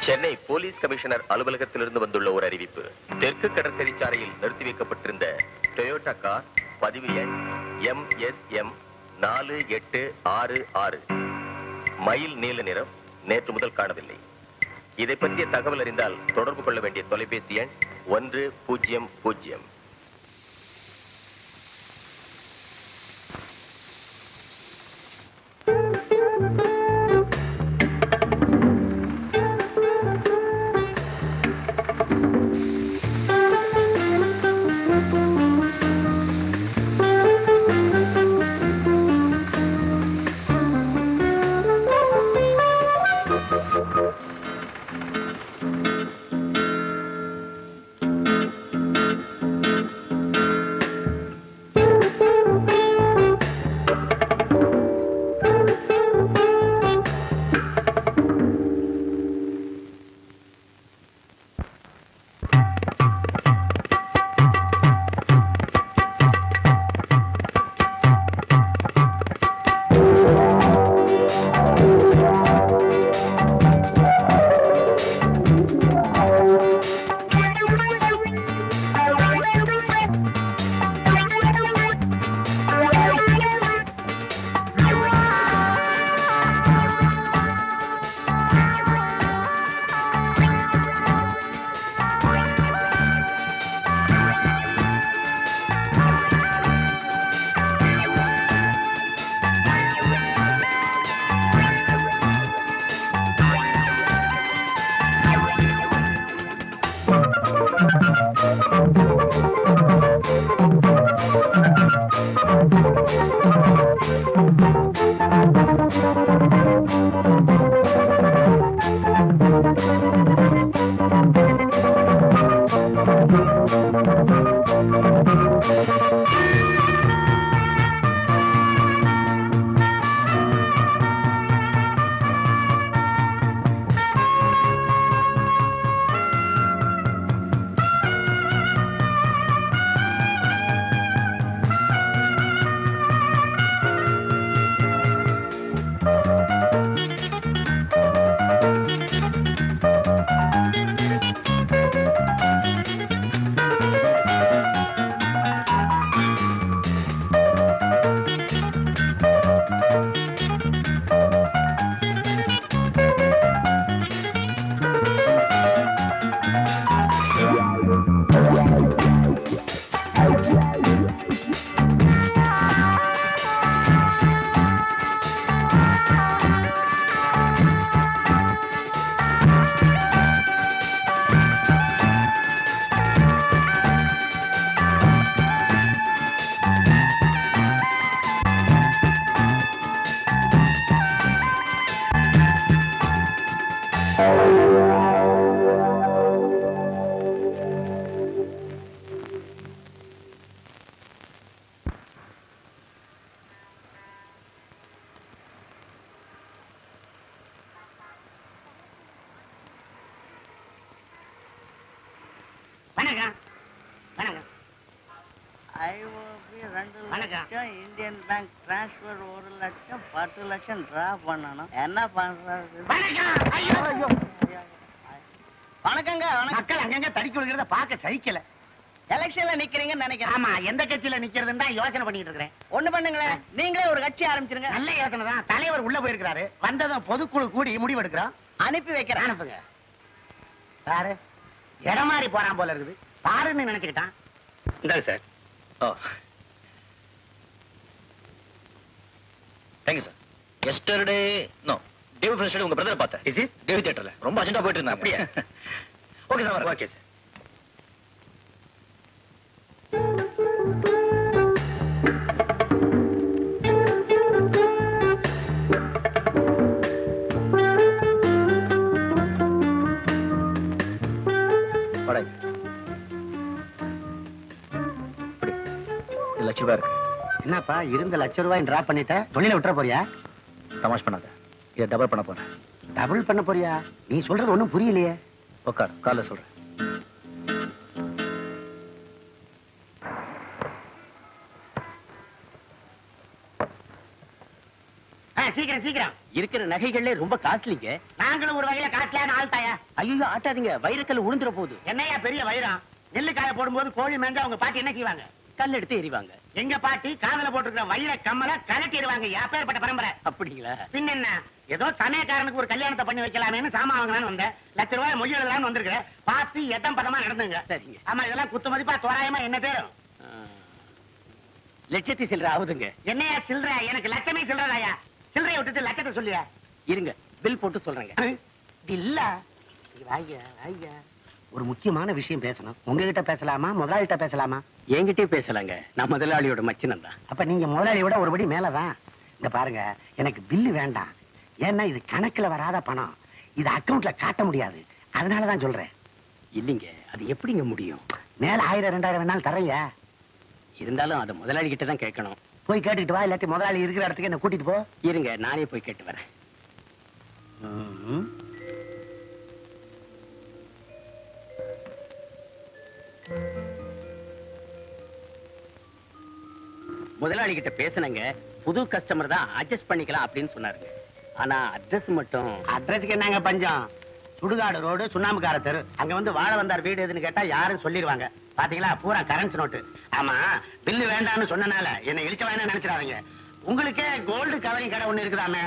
Chennai police commissioner அலுவலகத்திலிருந்து வந்துள்ள ஒரு அறிவிப்பு. தெற்கு கடற்கரை சாலையில் நிறுத்தி வைக்கப்பட்டிருந்த டொயோட்டா கார் பதிவு எண் MSM 4866 மயில் நீல நிறம், நேற்று முதல் காணவில்லை. இதை பற்றிய தகவல் அறிந்தால் தொடர்பு கொள்ள வேண்டிய தொலைபேசி எண் 100. இந்தியன் பேங்க் டிரான்ஸ்பர் 1 லட்சம் 10 லட்சம் டிரா பண்ணணும். என்ன பண்றது? வணக்கங்க. மக்கள் அங்கங்க தடிக்க விழுகிறத பார்க்க சகிக்கல. எலெக்ஷன்ல நிக்கிறீங்கன்னு நினைக்கிறேன். ஆமா, எந்த கட்சியில நிக்கிறதுன்னு தான் யோசனை பண்ணிட்டு இருக்கிறேன். ஒண்ணு பண்ணுங்களேன், நீங்களே ஒரு கட்சி ஆரம்பிச்சிருங்க. நல்ல யோசனை தான். தலைவர் உள்ள போயிருக்கிறாரு. வந்ததும் பொதுக்குழு கூடி முடிவெடுக்கிறோம். அனுப்பி வைக்கிறேன். அனுப்புங்க. சாரு இடம் மாறி போறான் போல இருக்குது. பாருன்னு நினைச்சுக்கிட்டான். இந்தாங்க sir. Thank you sir. Yesterday no day ஃப்ரெஷ்டே உங்க பிரதரை பார்த்தேன். இது தேவி தியேட்டர்ல ரொம்ப அர்ஜென்ட்டா போயிட்டு இருந்தா. அப்படியே ஓகே சார். Okay sir. லட்சம் இருக்கு. என்னப்பா இருந்த ₹1,00,000 டிரா பண்ணிட்ட? தொழில விட்டுற போறியா? தமாஷ் பண்ணாத. இதை டபுள் பண்ண போறேன். டபுள் பண்ண போறியா? நீ சொல்றது ஒண்ணும் புரியலையே. உட்கார், காலைல சொல்றேன். சீக்கிரம் சீக்கிரம். இருக்கிற நகைகளே ரொம்ப காஸ்ட்லிங்க. நாங்களும் ஒரு வகையில காஸ்ட்லியான ஆள் தாயா. ஐயோ ஆட்டாதீங்க, வைரக்கல் உளுந்துற போகுது. என்னையா பெரிய வைரம்? நெல்லு காய போடும்போது கோழி மேஞ்சா உங்க பாட்டி என்ன செய்வாங்க? கல் எடுத்து எறிவாங்க. எங்க பாட்டி காதல போட்டுருக்கிற வைர கம்மல கலட்டிடுவாங்க. எப்பேற்பட்ட பரம்பரை. அப்படிங்களா? பின்ன என்ன, ஏதோ சமயக்காரனுக்கு ஒரு கல்யாணத்தை பண்ணி வைக்கலாமேன்னு சாமா வாங்கலான்னு வந்தேன். ₹1,00,000 மொழி எழுதலாம்னு வந்திருக்கிறேன். பார்த்து எதம் பதமா நடந்துங்க. சரிங்க. ஆமா, இதெல்லாம் குத்து மதிப்பா தோராயமா என்ன தேரும்? லட்சத்தி சில்லற ஆகுதுங்க. என்னையா சில்லற? எனக்கு லட்சமே சில்லறாயா. சில்லறையை விட்டுட்டு லட்சத்தை சொல்லியா? இருங்க, பில் போட்டு சொல்றேங்க. இல்ல ஐயா, ஒரு முக்கியமான விஷயம் பேசணும். உங்ககிட்ட பேசலாமா, முதலாளிகிட்ட பேசலாமா? என்கிட்டயே பேசலாங்க. நான் முதலாளியோட மச்சினன் தான். அப்ப நீங்க முதலாளியை விட ஒருபடி மேலதான். இந்த பாருங்க, எனக்கு பில்லு வேண்டாம். ஏன்னா இது கணக்குல வராத பணம். இது அக்கவுண்ட்ல காட்ட முடியாது. அதனாலதான் சொல்றேன். இல்லைங்க, அது எப்படிங்க முடியும்? மேல 1000 2000 வேணாலும் தரையா. இருந்தாலும் அதை முதலாளி கிட்ட தான் கேட்கணும். போய் கேட்டுட்டு வா, இல்லாட்டி முதலாளி இருக்கிற இடத்துக்கு என்ன கூட்டிட்டு போ. இருங்க, நானே போய் கேட்டு வரேன். முதலாளி கிட்ட பேசுனங்க. புது கஸ்டமர் தான், அட்ஜஸ்ட் பண்ணிக்கலாம் அப்படின்னு சொன்னாருங்க. ஆனா அட்ரஸ் மட்டும். அட்ரஸ்க்கு என்னங்க பஞ்சம்? சுடுகாடு ரோடு, சுண்ணாம்புக்கார தெரு. அங்க வந்து வாழ வந்தார் வீடு எதுன்னு கேட்டா யாரும் சொல்லிடுவாங்க. பாத்தீங்களா, பூரா கரன்சி நோட்டு. ஆமா, பில்லு வேண்டாம்னு சொன்னனால என்ன இழிச்ச வேணா நினைச்சிடாதீங்க. உங்களுக்கே கோல்டு கவரிங் கடை ஒண்ணு இருக்குதாமே,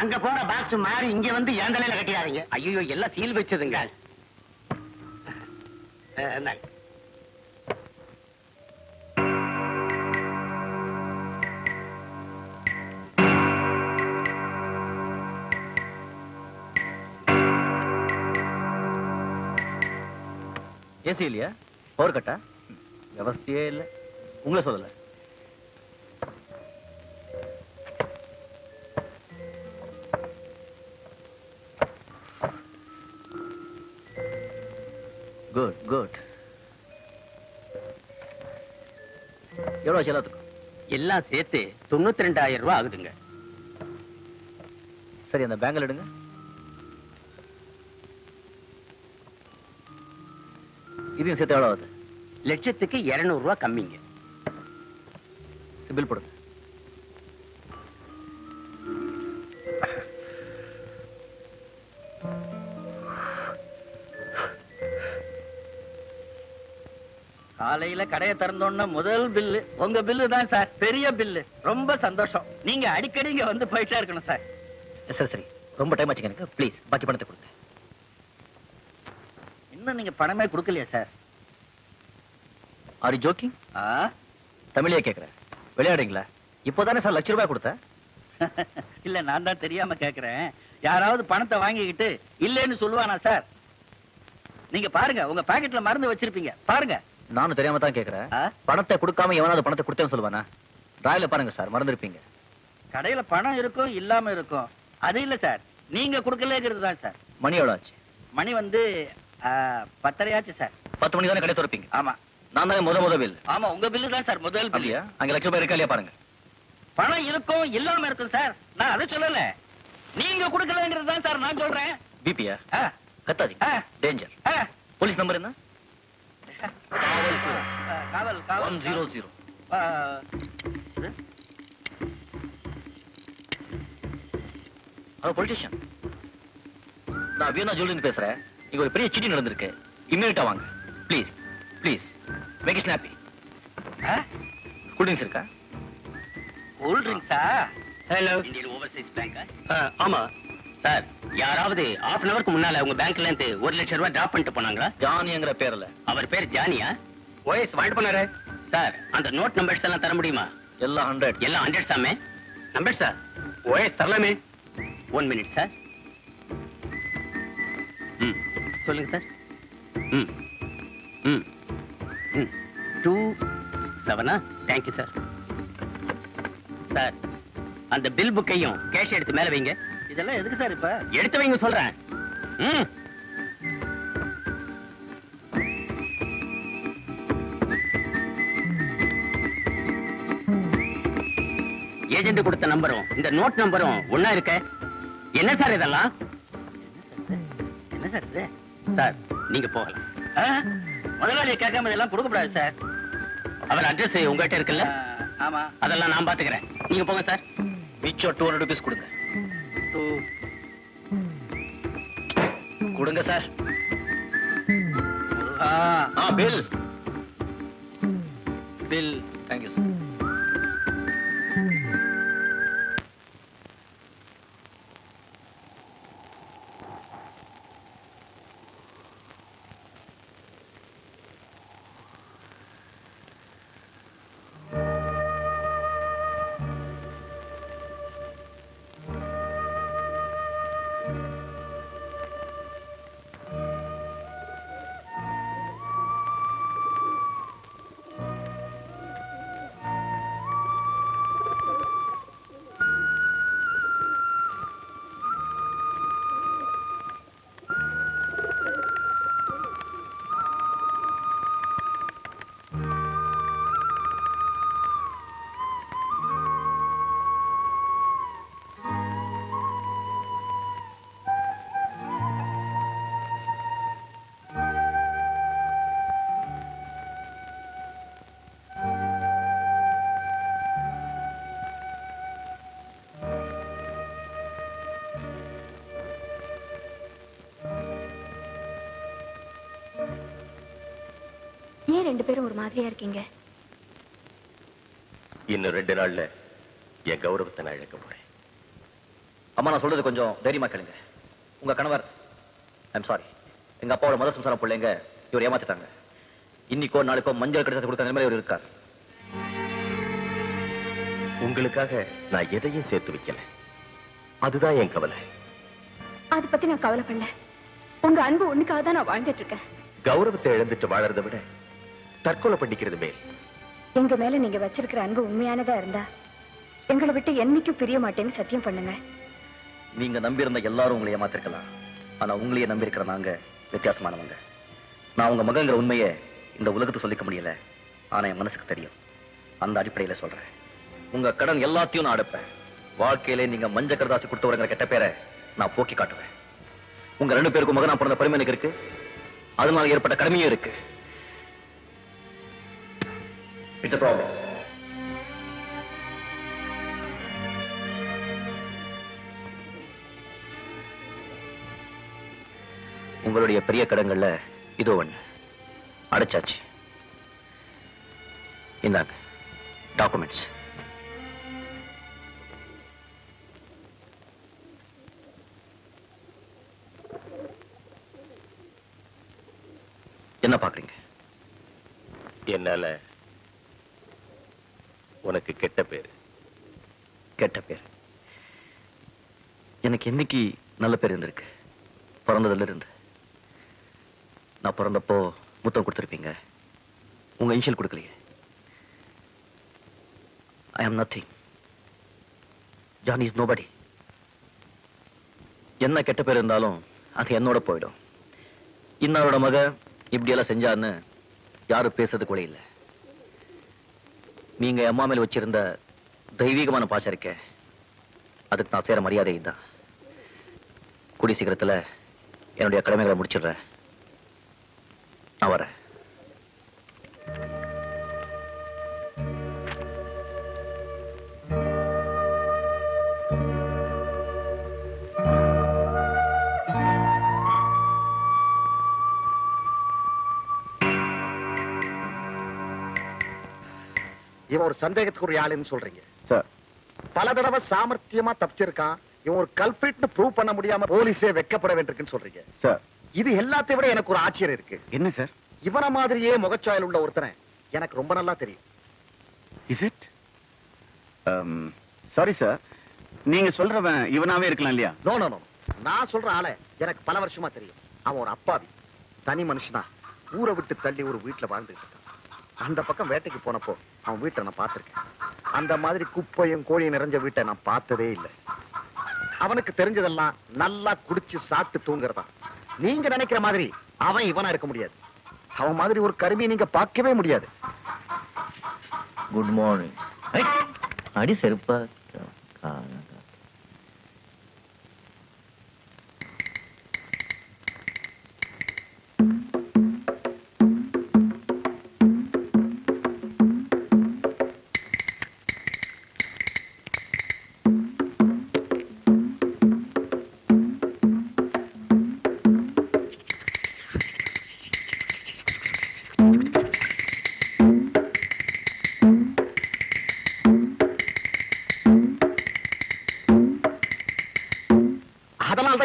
அங்க போற பாக்ஸ் மாறி இங்க வந்து என் தலையில கட்டிடாதீங்க. ஐயோ, எல்லாம் சீல் வச்சதுங்க. இந்தாங்க. ஏசி இல்லையா? பவர் கட்டா? விவஸ்தையே இல்ல. உங்களை சொல்லல. Good good. எவ்வளவு ஆச்சு எல்லாத்துக்கும்? எல்லாம் சேர்த்து 92,000 ரூபாய் ஆகுதுங்க. சரி, அந்த பேங்கில் எடுங்க. இதையும் சேர்த்து எவ்வளவு ஆகுது? லட்சத்துக்கு 200 ரூபாய் கம்மிங்க. பில் போடுங்க. காலையில கடையை திறந்தோன்னா முதல் பில்லு உங்க பில்லு தான் சார். பெரிய பில்லு. ரொம்ப சந்தோஷம். நீங்க அடிக்கடி இங்க வந்து போயிட்டே இருக்கணும் சார். சரி சரி, ரொம்ப டைம் ஆச்சுங்க எனக்கு. ப்ளீஸ் பாக்கி பணத்தை கொடுங்க. இன்னும் நீங்க பணமே கொடுக்கலையா சார்? Are you jogging? தமிழே கேக்குறேன். விளையாடுங்களா? இப்போதானே சார் ₹1,00,000 கொடுத்தேன். இல்ல, நான் தான் தெரியாம கேக்குறேன். யாராவது பணத்தை வாங்கிக்கிட்டு இல்லைன்னு சொல்லுவானா சார்? நீங்க பாருங்க, உங்க பாக்கெட்ல மருந்து வச்சிருப்பீங்க, பாருங்க. நானும் தெரியாம தான் கேக்குறேன். பணத்தை கொடுக்காம எவனாவது பணத்தை கொடுத்தேன்னு சொல்லுவானா? ராயில பாருங்க சார், மறந்து இருப்பீங்க. கடையில பணம் இருக்கும், இல்லாம இருக்கும். அது இல்ல சார், நீங்க கொடுக்கலங்கிறது தான் சார். மணி எவ்வளவு ஆச்சு? மணி வந்து 10:30 ஆச்சு சார். 10 மணிக்கு தானே கடை திறப்பீங்க? ஆமா. நான் தான் முத பில். ஆமா, உங்க பில்லு தான் சார் முதல் பில்லு. இல்லையா? அங்க ₹1,00,000 இருக்கா இல்லையா பாருங்க. பணம் இருக்கும், இல்லாம இருக்கும் சார். நான் அதை சொல்லல, நீங்க கொடுக்கலங்கிறது தான் சார் நான் சொல்றேன். பிபியா? ஆ, கத்தாதீங்க. ஆ, டேஞ்சர். ஆ. போலீஸ் நம்பர் என்ன? காவல் காவல் 100. ஹலோ பொலிட்டிஷியன், நான் வீணா ஜூலின்னு பேசுறேன். இங்க ஒரு பெரிய சீட்டிங் நடந்திருக்கு. இம்மீடியட்டா வாங்க please. Please make it snappy. Cool drinks இருக்கா? கூல் ட்ரிங்க்ஸா? ஹலோ, இந்தியன் ஓவர்சீஸ் பேங்கா? ஆமா சார். யாராவது half an hourக்கு முன்னால உங்க பேங்க்ல இருந்து ₹1,00,000 ரூபாய் டிராப் பண்ணிட்டு போனாங்களா? ஜானிங்கிற பேர்ல. அவர் பேர் ஜானியா? ஓஎஸ் வால்ட் பண்ணாரு சார். அந்த நோட் நம்பர்ஸ் எல்லாம் தர முடியுமா? எல்லாம் 100. எல்லாம் 100 சாமே. நம்பர் சார் ஓஎஸ் தரலாமே. 1 மினிட் சார். சொல்லுங்க சார். 27. Thank you sir. சார், அந்த பில் புக்கையும் கேஷ் எடுத்து மேல வைங்க. இதெல்லாம் எதுக்கு சார் இப்ப? எடுத்து வைங்க சொல்றேன். ஏஜென்ட் கொடுத்த நம்பரும் இந்த நோட் நம்பரும் ஒண்ணா இருக்க. என்ன சார் இதெல்லாம்? என்ன சார் இது? சார், நீங்க போகலாம். முதலாளியை கேட்காம இதெல்லாம் கொடுக்க கூடாது சார். அவர் அட்ரஸ் உங்ககிட்ட இருக்குல்ல? ஆமா. அதெல்லாம் நான் பாத்துக்கிறேன். நீங்க போங்க சார். மிச்சம் ₹200 கொடுங்க. முத்து. கொடுங்க சார். முருகா. பில். பில். Thank you sir. ஏன் ரெண்டு பேரும் ஒரு மாதிரியா இருக்கீங்க? இன்னும் 2 நாள்ல என் கௌரவத்தை நான் இழக்க போறேன். அம்மா, நான் சொல்றது கொஞ்சம் தைரியமா கேளுங்க. உங்க கணவர், ஐம் சாரி, எங்க அப்பாவோட மத சம்சார பிள்ளைங்க இவர் ஏமாத்திட்டாங்க. இன்னைக்கோ நாளைக்கோ மஞ்சள் கடிதத்தை கொடுத்த நிலைமையில இவர் இருக்கார். உங்களுக்காக நான் எதையும் சேர்த்து வைக்கல. அதுதான் என் கவலை. அதை பத்தி நான் கவலைப்படல. உங்க அன்பு ஒண்ணுக்காக தான் நான் வாழ்ந்துட்டு இருக்கேன். கௌரவத்தை இழந்துட்டு வாழறதை விட தற்கொலை பண்ணிக்கிறது மேல். எங்க மேல நீங்க வச்சிருக்கிற அன்பு உண்மையானதா இருந்தா எங்களை விட்டு என்னைக்கும் பிரிய மாட்டேன்னு சத்தியம் பண்ணுங்க. நீங்க நம்பி இருந்த எல்லாரும் உங்களை ஏமாத்திருக்கலாம். ஆனா உங்களையே நம்பி இருக்கிற நாங்க வித்தியாசமானவங்க. நான் உங்க மகங்கிற உண்மையை இந்த உலகத்துக்கு சொல்லிக்க முடியல. ஆனா என் மனசுக்கு தெரியும். அந்த அடிப்படையில சொல்றேன், உங்க கடன் எல்லாத்தையும் நான் அடைப்பேன். வாழ்க்கையிலே நீங்க மஞ்ச கரதாசி கொடுத்தவருங்கிற கெட்ட பேரை நான் போக்கி காட்டுவேன். உங்க 2 பேருக்கும் மகனா பிறந்த பெருமை எனக்கு இருக்கு. அதனால ஏற்பட்ட கடமையும் இருக்கு. It's a promise. உங்களுடைய பெரிய கடன்கள்ல இதோ ஒண்ணு அடைச்சாச்சு. இந்தாங்க டாக்குமெண்ட்ஸ். என்ன பாக்குறீங்க? என்னால உனக்கு கெட்ட பேர். கெட்ட பேர்? எனக்கு என்னைக்கு நல்ல பேர் இருந்திருக்கு? பிறந்ததுல இருந்து. நான் பிறந்தப்போ முத்தம் கொடுத்திருப்பீங்க. உங்க இனிஷியல் கொடுக்கலையே. ஐ ஆம் நத்திங். Johnny is nobody. என்ன கெட்ட பேர் இருந்தாலும் அது என்னோட போயிடும். இன்னாரோட மக இப்படி எல்லாம் செஞ்சான்னு யாரும் பேசுறது கூட இல்லை. நீங்க அம்மா மேல வச்சிருந்த தெய்வீகமான பாசம் இருக்க, அதுக்கு நான் சேர மரியாதை தான். கூடிய சீக்கிரத்துல என்னுடைய கடமைகளை முடிச்சிடுறேன். நான் வரேன். இவன் ஒரு சந்தேகத்துக்கு ஆளுன்னு சொல்றீங்க சார். பல தடவை சாமர்த்தியமா தப்பிச்சிருக்கான். இவன் ஒரு கல்பிரிட்னு ப்ரூவ் பண்ண முடியாம போலீஸே வெக்கப்பட வேண்டியிருக்குன்னு சொல்றீங்க சார். இது எல்லாத்தை விட எனக்கு ஒரு ஆச்சரியம் இருக்கு. என்ன சார்? இவன மாதிரியே முகச்சாயல் உள்ள ஒருத்தனை எனக்கு ரொம்ப நல்லா தெரியும். Is it? சாரி சார், நீங்க சொல்றவன் இவனாவே இருக்கலாம் இல்லையா? நோ நோ நோ, நான் சொல்ற ஆளை எனக்கு பல வருஷமா தெரியும். அவன் ஒரு அப்பாவி தனி மனுஷனா ஊரை விட்டு தள்ளி ஒரு வீட்டுல வாழ்ந்துட்டு இருக்கான். அந்த பக்கம் வேட்டைக்கு போனப்போ அவன் வீட்டை நான் பார்த்திருக்கேன். அந்த மாதிரி குப்பையும் கோழியும் நிறைஞ்ச வீட்டை நான் பார்த்ததே இல்லை. அவனுக்கு தெரிஞ்சதெல்லாம் நல்லா குடிச்சு சாப்பிட்டு தூங்குறதான். நீங்க நினைக்கிற மாதிரி அவன் இவனா இருக்க முடியாது. அவன் மாதிரி ஒரு கருவியை நீங்க பார்க்கவே முடியாது. Good morning. அடி செருப்பா.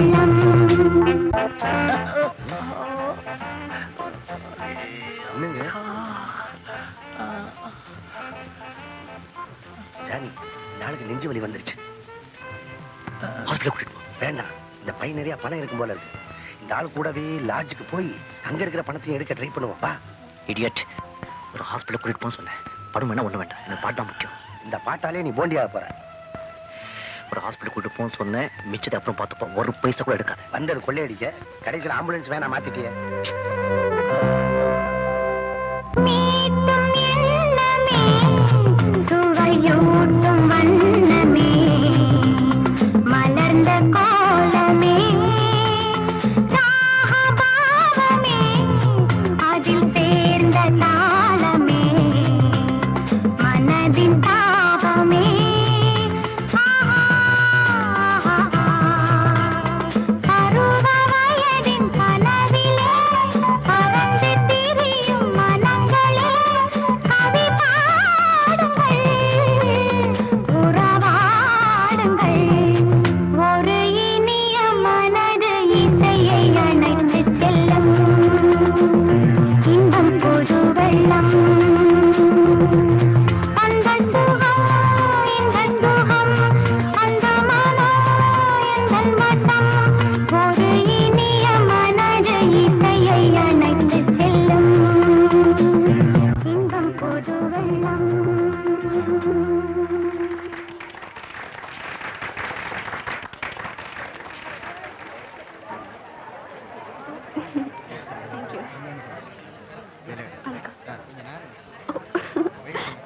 வெள்ளம் ஜானி, நாளைக்கு நெஞ்சு வலி வந்துருச்சு. ஹாஸ்பிட்டல் கூட்டிட்டு போ. வேண்டாம், இந்த பை நிறைய பணம் இருக்கும் போல இருக்கு. இந்த ஆள் கூடவே லாட்ஜுக்கு போய் அங்க இருக்கிற பணத்தையும் எடுக்க ட்ரை பண்ணுவோம். வா. இடியட், ஒரு ஹாஸ்பிட்டல் கூட்டிட்டு போன்னு சொன்னேன். படம் என்ன ஒண்ணு வேண்டாம், எனக்கு பாட்டு தான் முக்கியம். இந்த பாட்டாலே நீ போண்டியாக போற. ஒரு ஹாஸ்பிட்டல் கூட்டிட்டு போன்னு சொன்னேன், மிச்சத்தை அப்புறம் பார்த்துப்போம். ஒரு பைசா கூட எடுக்காது. வந்தது கொள்ளையடிக்க, கடைசியில் ஆம்புலன்ஸ் வேணா மாத்திட்டியே. மீட்டும் எண்ணமே சுவையூட்டும் வண்ணமே மலர்ந்த கோலமே ராகபாவமே அதில் சேர்ந்த தாளமே மனதின் தாபமே பருவ வயதின் கனவிலே பறந்து திரியும் மனங்களே கவி பாடுங்கள் உறவாடுங்கள் ஒரு இனிய மனது இசையை அணைத்து செல்லும் இன்பம் பொது வெள்ளம் அந்த சுகம் இந்த சுகம் அந்த மனம் எந்தன் வசம் ஒரு இனிய மனது இசையை அணைத்து செல்லும் இன்பம் பொது வெள்ளம்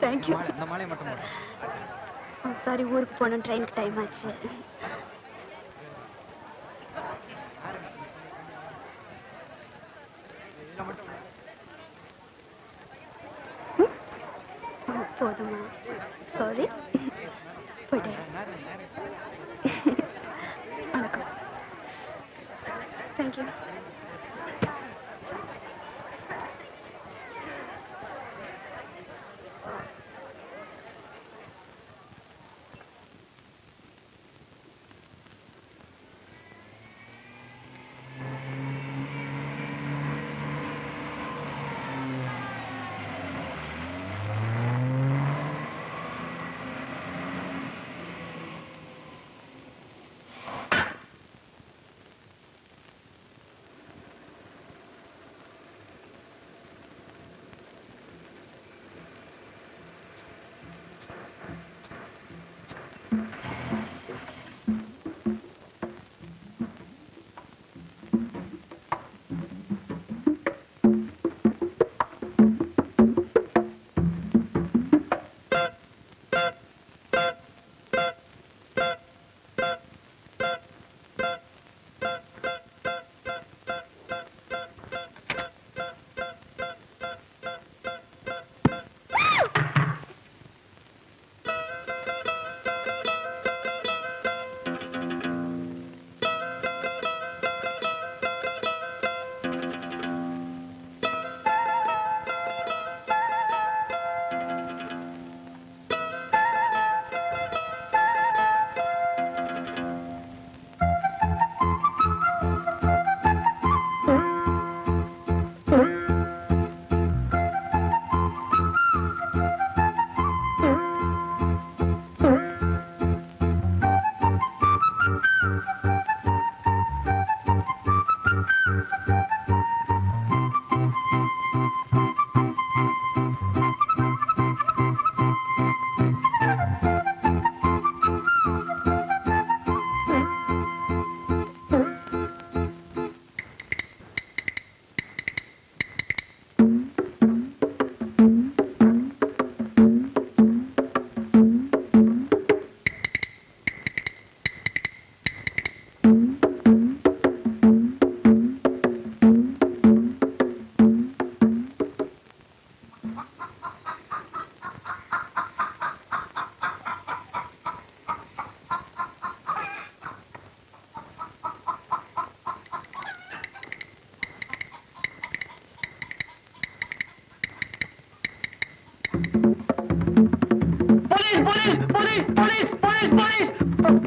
தேங்க்யூ. சாரி, ஊருக்கு போன ட்ரெயினுக்கு டைம் ஆச்சு. போதுமா? சாரி, போயிட்டு வணக்கம். தேங்க்யூ.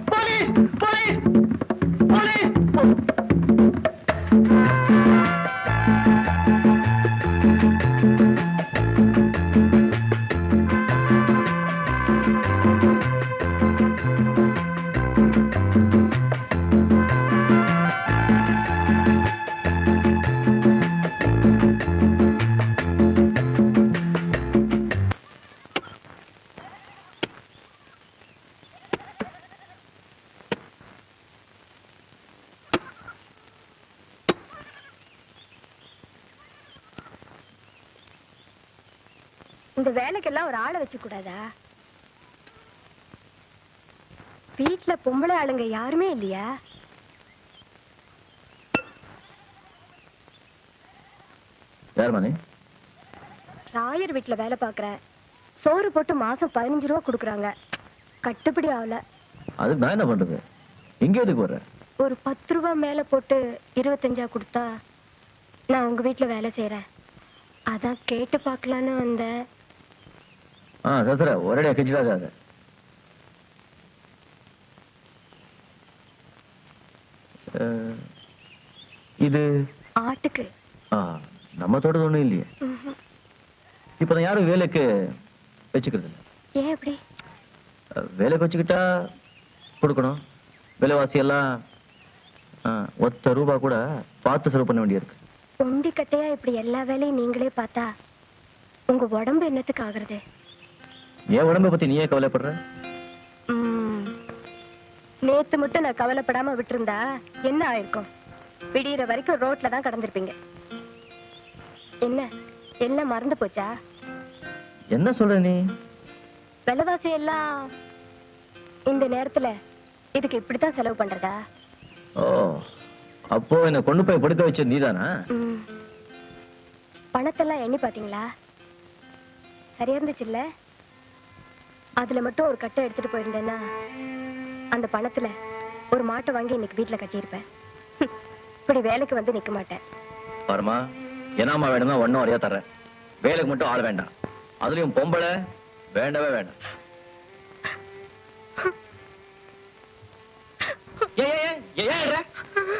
போலீஸ் இந்த வேலைக்கெல்லாம் ஒரு ஆளை வச்சு கூடாதா? வீட்டுல பொம்பளை ஆளுங்க யாருமே இல்லையா? யார் ராயர் வீட்டுல வேலை பாக்குறேன். சோறு போட்டு மாசம் 15 ரூபா கொடுக்குறாங்க. கட்டுப்படி ஆகல. அதுக்கு நான் என்ன பண்றது? எங்க எதுக்கு வர்ற? ஒரு 10 ரூபா மேல போட்டு 25 கொடுத்தா நான் உங்க வீட்டுல வேலை செய்யறேன். அதான் கேட்டு பார்க்கலான்னு வந்தேன். சரி ஒரேடியா கெஞ்சிடாத. இது ஆட்டுக்கு. நம்ம தோட்டது ஒண்ணும் இல்லையே. இப்ப யாரும் வேலைக்கு வச்சுக்கிறது இல்லை. ஏன் எப்படி? வேலைக்கு வச்சுக்கிட்டா கொடுக்கணும். விலைவாசி எல்லாம் ஒத்த ரூபா கூட பார்த்து செலவு பண்ண வேண்டியிருக்கு. ஒண்டி கட்டையா இப்படி எல்லா வேலையும் நீங்களே பார்த்தா உங்க உடம்பு என்னத்துக்கு ஆகுறது? என் உடம்பை பத்தி நீயே கவலைப்படுற? நேத்து மட்டும் நான் கவலைப்படாம விட்டுருந்தா என்ன ஆயிருக்கும்? விடியற வரைக்கும் ரோட்ல தான் கடந்திருப்பீங்க. என்ன எல்லாம் மறந்து போச்சா? என்ன சொல்ற நீ? விலைவாசி எல்லாம் இந்த நேரத்துல இதுக்கு இப்படித்தான் செலவு பண்றதா? ஓ, அப்போ என்ன கொண்டு போய் படுக்க வச்சது நீதானா? பணத்தெல்லாம் எண்ணி பாத்தீங்களா? சரியா இருந்துச்சுல்ல? அதுல மட்டும் ஒரு கட்டை எடுத்துட்டு போயிருந்தேன்னா அந்த பணத்துல ஒரு மாட்டை வாங்கி இன்னைக்கு வீட்டுல கட்டியிருப்பேன். இப்படி வேலைக்கு வந்து நிக்க மாட்டேன். பாருமா, என்னாமா வேணும்னா ஒன்னும் வரையா தர்றேன். வேலைக்கு மட்டும் ஆள் வேண்டாம். அதுலயும் பொம்பளை வேண்டவே வேண்டாம்.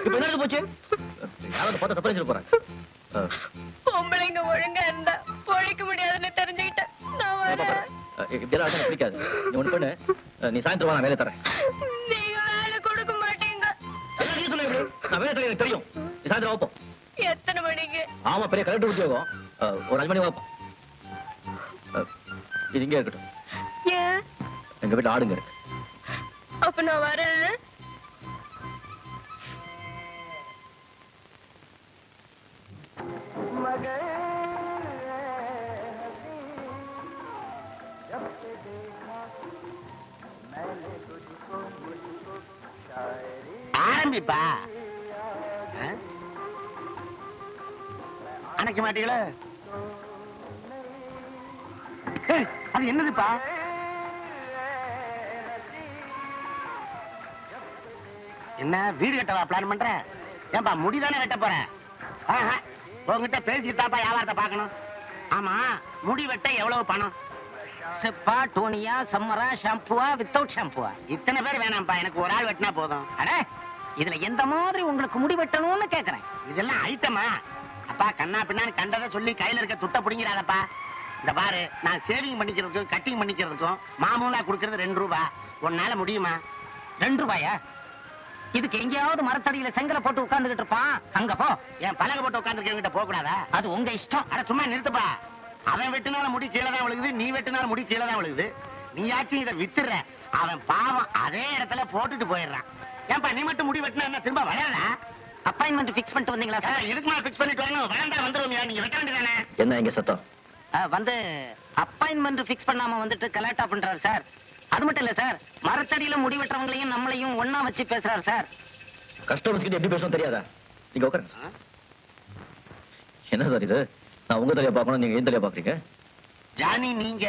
இப்ப என்ன போச்சு? யாராவது பார்த்து தப்பு நினைச்சிட்டு போறேன். பொம்பளைங்க ஒழுங்கா இருந்தா பொழைக்க முடியாதுன்னு தெரிஞ்சுக்கிட்டேன். நான் வரேன். இதெல்லாம் பிடிக்காது. நீ ஒண்ணு பண்ணு, நீ சாயந்தரம் வா, நான் வேலை தரேன். நீங்க வேலை கொடுக்க மாட்டீங்க. நீ சொல்ல எப்படி? நான் வேலை தரேன், எனக்கு தெரியும். நீ சாயந்தரம் வைப்போம். எத்தனை மணிக்கு? ஆமா, பெரிய கரெக்ட் உத்தியோகம். ஒரு 5 மணி வைப்போம். இது இங்கே இருக்கட்டும். ஏன்? எங்க வீட்டுல ஆடுங்க இருக்கு. அப்ப நான் வரேன். ஆரம்பிப்பா. அணைக்க மாட்டீங்களா? அது என்னதுப்பா? என்ன வீடு கட்டவா பிளான் பண்ற? ஏன்பா முடிதானே வெட்ட போற? உங்ககிட்ட பேசிட்டாப்பா வியாபாரத்தை பார்க்கணும். ஆமா, முடி வெட்ட எவ்வளவு பணம்? ஸ்டெப்பா, டோனியா, சம்மரா, ஷாம்புவா, வித்தவுட் ஷாம்புவா? இத்தனை பேர் வேணாம்ப்பா, எனக்கு ஒரு ஆள் வெட்டினா போதும். அட, இதுல எந்த மாதிரி உங்களுக்கு முடி வெட்டணும்னு கேக்குறேன். இதெல்லாம் ஐட்டமா? அப்பா, கண்ணா பின்னான்னு கண்டதை சொல்லி கையில இருக்க துட்ட புடிங்கிறாதப்பா. இந்த பாரு, நான் சேவிங் பண்ணிக்கிறதுக்கும் கட்டிங் பண்ணிக்கிறதுக்கும் மாமூலா கொடுக்கறது 2 ரூபா. உன்னால முடியுமா? 2 ரூபாயா? இதுக்கு எங்கேயாவது மரத்தடியில செங்கலை போட்டு உட்கார்ந்துகிட்டு இருப்பான், அங்க போ. என் பலகை போட்டு உட்கார்ந்துருக்கவங்கிட்ட போக கூடாதா? அது உங்க இஷ்டம். அட சும்மா நிறுத்துப்பா. அவன் வெட்டினாலும் முடி கீழே தான் விழுகுது, நீ வெட்டினாலும் முடி கீழே தான் விழுகுது. நீயாச்சும் இதை வித்துற, அவன் பாவம் அதே இடத்துல போட்டுட்டு போயிடுறான். ஏன்பா நீ மட்டும் முடி வெட்டினா என்ன திரும்ப வளரா? அப்பாயின்மெண்ட் ஃபிக்ஸ் பண்ணிட்டு வந்தீங்களா சார்? இதுக்கு மேல ஃபிக்ஸ் பண்ணிட்டு வரணும். வளர்ந்தா வந்துருவோம்யா, நீங்க வெட்ட வேண்டியதானே? என்ன இங்க சத்தம்? வந்து அப்பாயின்மெண்ட் ஃபிக்ஸ் பண்ணாம வந்துட்டு கலாட்டா பண்றாரு சார். அது மட்டும் இல்ல சார், மரத்தடியில முடி வெட்டுறவங்களையும் நம்மளையும் ஒண்ணா வச்சு பேசுறாரு சார். கஸ்டமர்ஸ் கிட்ட எப்படி பேசணும் தெரியாதா? நீங்க உட்காருங்க. என்ன சார் இது? நான் உங்க தலையா பார்க்கணும், நீங்க என் தலையா பாக்குறீங்க? ஜானி நீங்க?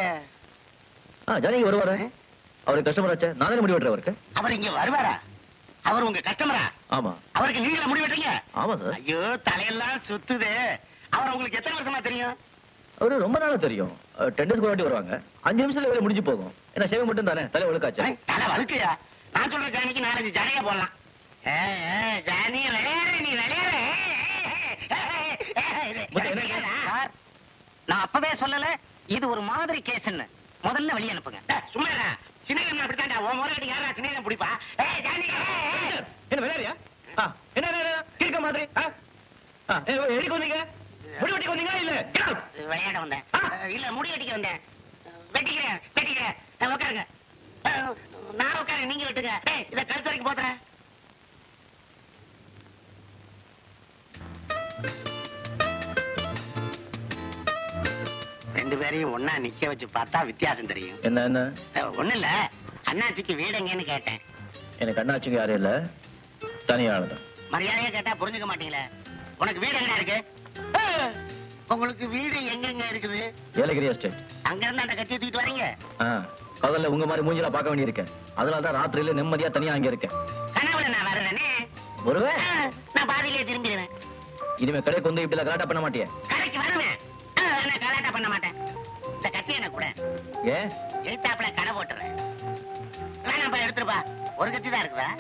ஜானி வருவாரு. அவருக்கு கஸ்டமர் ஆச்சே, நானே முடி வெட்டுறவருக்கு. அவர் இங்க வருவாரா? அவர் உங்க கஸ்டமரா? ஆமா. அவருக்கு நீங்கள முடி வெட்டுறீங்க? ஆமா சார். ஐயோ, தலையெல்லாம் சுத்துது. அவர் உங்களுக்கு எத்தனை வருஷமா தெரியும்? அவரு ரொம்ப நாளா தெரியும். 10 டேஸ்க்கு ஒரு வாட்டி வருவாங்க. 5 நிமிஷத்துல வேலை முடிஞ்சு போகும். ஏன்னா சேவை மட்டும் தானே, தலை ஒழுக்காச்சு. தலை வழுக்கையா? நான் சொல்ற ஜானிக்கு 4-5 ஜானியா போடலாம். ஜானி விளையாடுற, நீ விளையாடுற. சார், நான் அப்பவே சொல்லல இது ஒரு மாதிரி கேஸ்ன்னு. முதல்ல வெளிய அனுப்புங்க. சும்மா சின்ன அப்படித்தாண்டா உன் முறை கட்டி யாரா சின்ன பிடிப்பா? என்ன விளையாடியா? என்ன கிறுக்க மாதிரி எதுக்கு வந்தீங்க? முடி வெட்டிக்கு வந்தீங்களா இல்ல? விளையாட வந்தேன். இல்ல முடி வெட்டிக்க வந்தேன். வெட்டிக்கிறேன். உட்காருங்க. நான் உட்காரு, நீங்க வெட்டுங்க. இத கழுத்து வரைக்கும் போத்துறேன். பேரையும் ஒன்னா நிக்க வச்சு பார்த்தா வித்தியாசம் தெரியும். என்ன என்ன? ஒண்ணு இல்ல, அண்ணாச்சிக்கு வீடு எங்கன்னு கேட்டேன். எனக்கு அண்ணாச்சிங்க யாரும் இல்ல, தனியானதான். மரியாதையா கேட்டா புரிஞ்சுக்க மாட்டீங்களே. உனக்கு வீடு எங்க இருக்கு? உங்களுக்கு வீடு எங்கெங்க இருக்குது? ஏலகிரி எஸ்டேட். அங்க இருந்து அந்த கட்டி தூக்கிட்டு வரீங்க? பகல்ல உங்க மாதிரி மூஞ்சில பார்க்க வேண்டியிருக்கேன். அதனாலதான் ராத்திரியில நிம்மதியா தனியா அங்க இருக்கேன். கனவுல நான் வர்றேனே. வருவேன். நான் பாதியிலே திரும்பிடுவேன். இனிமே கடை கொண்டு இப்படி கலாட்டா பண்ண மாட்டியே? கடைக்கு வருவேன். நான் கலாட்டா பண்ண மாட்டேன். இந்த கட்டி எனக்கு கூட. ஏன்? எழுத்தாப்புல கடை போட்டுறேன். வேணாப்பா, எடுத்துருப்பா. ஒரு கத்தி தான் இருக்குதா?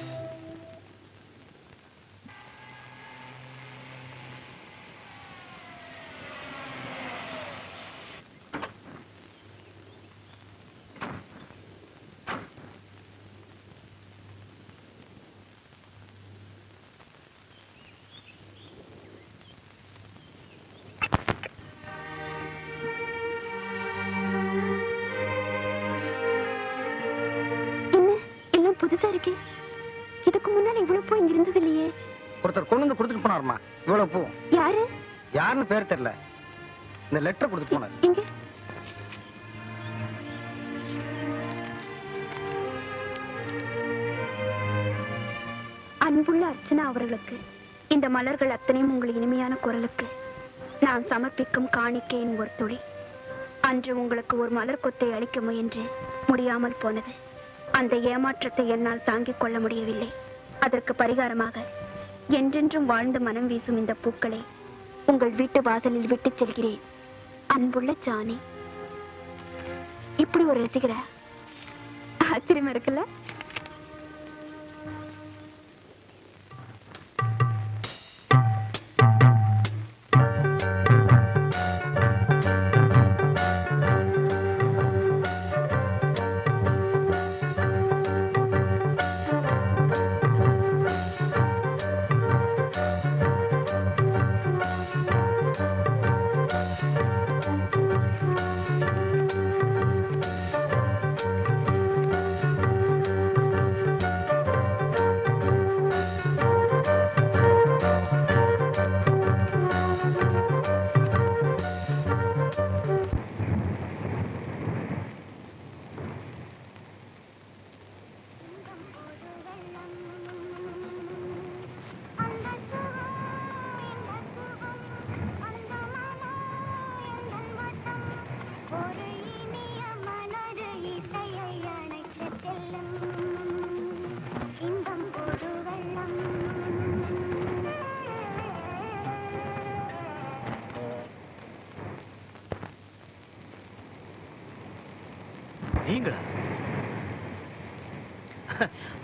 புதுசா இருக்கு. இதுக்கு முன்னால இவ்வளவு பூ இங்க இருந்தது இல்லையே. ஒருத்தர் கொண்டு வந்து கொடுத்துட்டு போனாருமா இவ்வளவு பூ. யாரு? யாருன்னு பேர் தெரியல. இந்த லெட்டர் கொடுத்துட்டு போனாரு. இங்க அன்புள்ள அர்ச்சனா அவர்களுக்கு இந்த மலர்கள் அத்தனையும் உங்கள் இனிமையான குரலுக்கு நான் சமர்ப்பிக்கும் காணிக்கையின் ஒரு துளி. அன்று உங்களுக்கு ஒரு மலர் கொத்தை அளிக்க முயன்று முடியாமல் போனது. அந்த ஏமாற்றத்தை என்னால் தாங்கிக் கொள்ள முடியவில்லை. அதற்கு பரிகாரமாக என்றென்றும் வாழ்ந்து மனம் வீசும் இந்த பூக்களை உங்கள் வீட்டு வாசலில் விட்டுச் செல்கிறேன். அன்புள்ள ஜானி. இப்படி ஒரு ரசிகரா? ஆச்சரியமா இருக்குல்ல?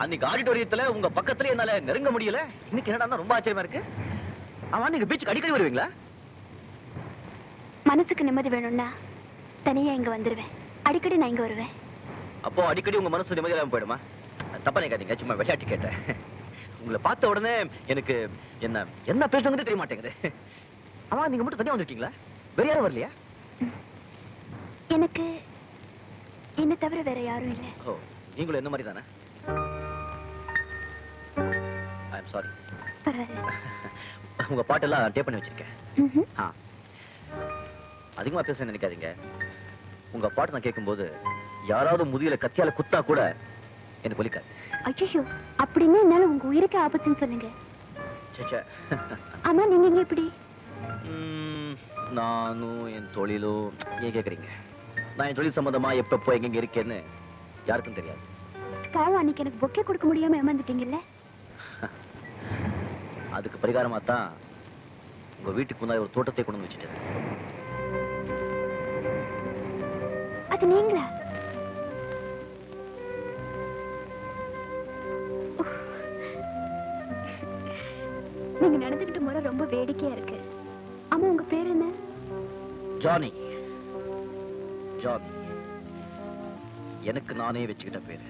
அன்னைக்கு ஆடிட்டோரியத்துல உங்க பக்கத்துல என்னால நெருங்க முடியல. இன்னைக்கு என்னடா ரொம்ப ஆச்சரியமா இருக்கு. ஆமா, நீங்க பீச்சுக்கு அடிக்கடி வருவீங்களா? மனசுக்கு நிம்மதி வேணும்னா தனியா இங்க வந்துருவேன். அடிக்கடி நான் இங்க வருவேன். அப்போ அடிக்கடி உங்க மனசு நிம்மதி இல்லாம போயிடுமா? தப்பா நினைக்காதீங்க, சும்மா விளையாட்டு கேட்டேன். உங்களை பார்த்த உடனே எனக்கு என்ன என்ன பேசணுங்கிறது தெரிய மாட்டேங்குது. ஆமா, நீங்க மட்டும் தனியா வந்திருக்கீங்களா? வேற யாரும் வரலையா? எனக்கு என்ன தவிர வேற யாரும் இல்லை. ஓ, நீங்களும் என்ன மாதிரி தானே? ஐ அம் சாரி. உங்க பாட்டெல்லாம் டேப் பண்ணி வச்சிருக்கேன். அதிகமா பேச நினைக்காதீங்க. உங்க பாட்டு நான் கேட்கும்போது யாராவது முதுகில கத்தியால குத்தா கூட எனக்கு வலிக்காது. ஐயோ, அப்படின்னு என்னால உங்க உயிருக்கு ஆபத்துன்னு சொல்லுங்க. ஆமா, நீங்க இங்க எப்படி? நானும் என் தொழிலும் ஏன் கேக்குறீங்க? நான் என் தொழில் சம்பந்தமா எப்பப்போ எங்க இருக்கேன்னு யாருக்கும் தெரியாது. பாவம், அன்னைக்கு எனக்கு பொக்கே கொடுக்க முடியாம ஏமாந்துட்டீங்கல்ல. அதுக்கு பரிகாரமா தான் உங்க வீட்டுக்கு முன்னாடி ஒரு தோட்டத்தை கொண்டு வந்து வச்சுட்டேன். அது நீங்களா? நீங்க நடந்துகிட்ட முறை ரொம்ப வேடிக்கையா இருக்கு. ஆமா, உங்க பேர் என்ன? ஜானி. ஜானி எனக்கு நானே வச்சுக்கிட்ட பேரு.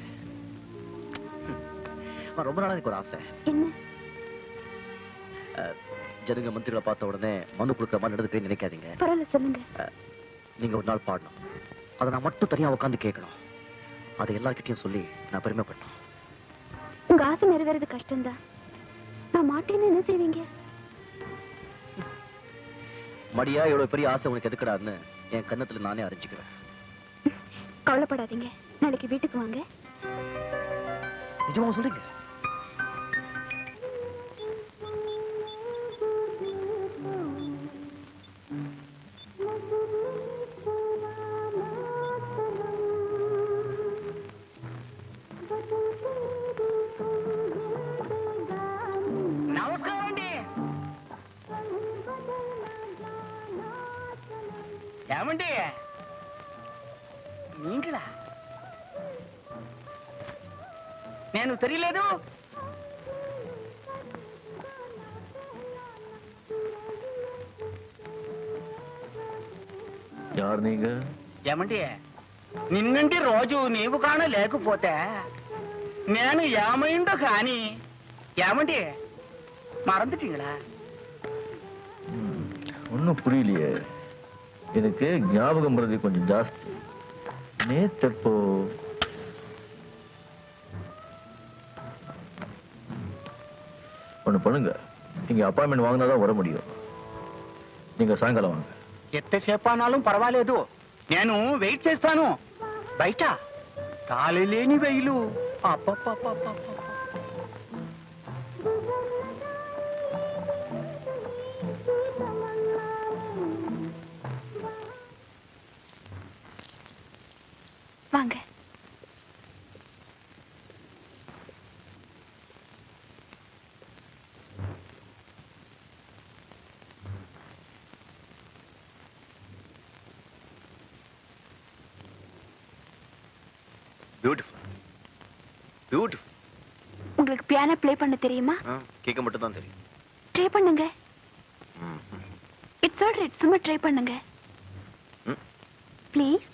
ரொம்ப நாளா எனக்கு ஒரு ஆசை. என்ன? ஜனங்க மந்திரிகளை பார்த்த உடனே மனு கொடுக்குற மாதிரி நடந்துட்டு நினைக்காதீங்க. பரவாயில்ல, சொல்லுங்க. நீங்க ஒரு நாள் பாடணும். அதை நான் மட்டும் தனியா உட்காந்து கேட்கணும். அதை எல்லார்கிட்டையும் சொல்லி நான் பெருமைப்பட்டோம். உங்க ஆசை நிறைவேறது கஷ்டம்தான். நான் மாட்டேன்னு என்ன செய்வீங்க? மடியா எவ்வளவு பெரிய ஆசை உனக்கு எதுக்கடான்னு என் கன்னத்துல நானே அரைஞ்சுக்கிறேன். கவலைப்படாதீங்க, நாளைக்கு வீட்டுக்கு வாங்க. நிஜமா சொல்றீங்க? நமஸ்காரம் అండి. ఏమండి நீங்களா? నేను தெரியలేదు. யார் நீங்க? ఏమండి నిన్నంటి రోజు నీవు కాన లేకపోతే నేను ఏమైందో కానీ ఏమండి மறந்துட்டீங்களா? ஒன்னும் புரியலையே. எனக்கு ஞாபகம் மறதி கொஞ்சம் ஜாஸ்தி. நேத்தப்போ ஒண்ணு பண்ணுங்க, நீங்க அப்பாயின்மெண்ட் வாங்கினாதான் வர முடியும். நீங்க சாயங்காலம் வாங்க. ఎంతసేపు అన్నాலும் పర్వాలేదు, నేను వెయిట్ చేస్తాను బయట. ఖాళీ లేని వెయిలు. అప్పప్పప్పప్ప. வாங்க. Beautiful beautiful. உங்களுக்கு பியானோ ப்ளே பண்ண தெரியுமா? கேட்க மட்டும் தான் தெரியும். ட்ரை பண்ணுங்க. இட்ஸ் ஆல்ரைட், சும்மா ட்ரை பண்ணுங்க please.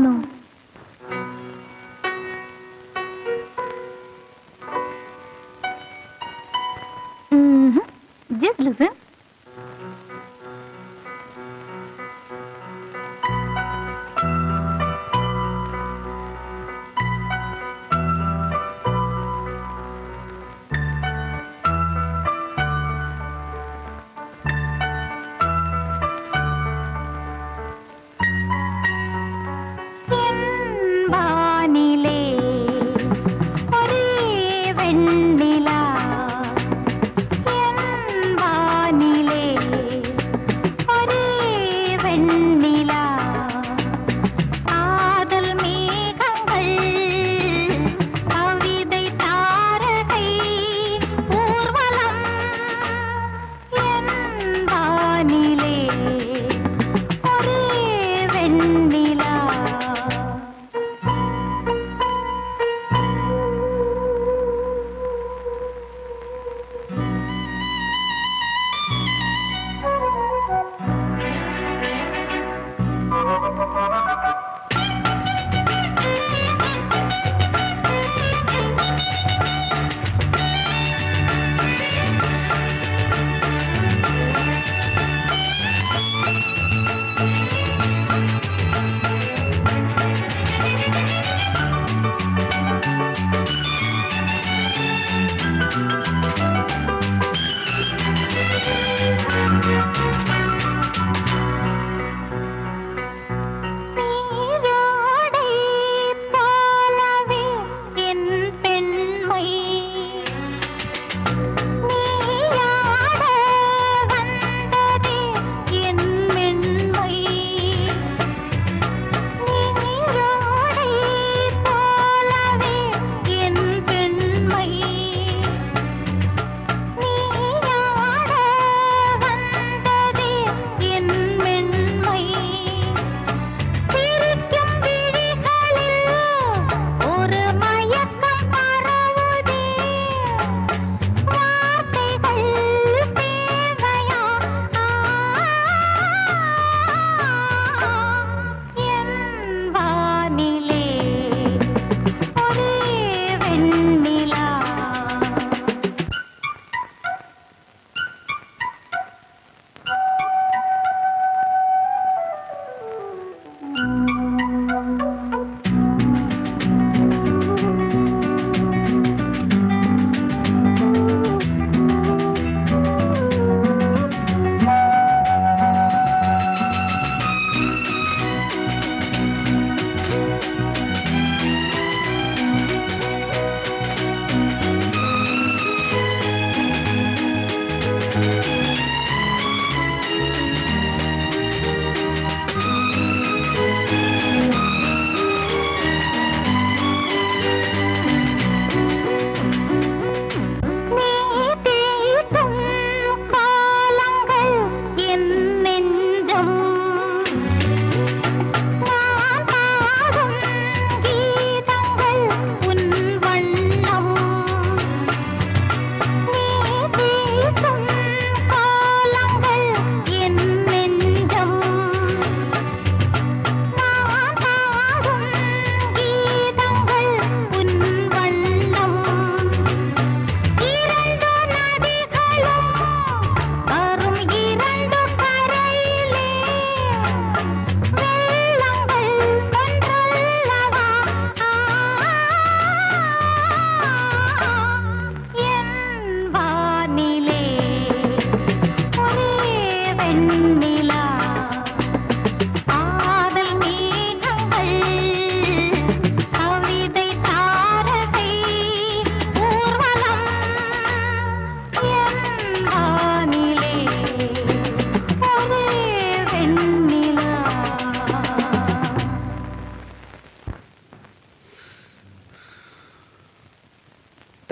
No. Just listen.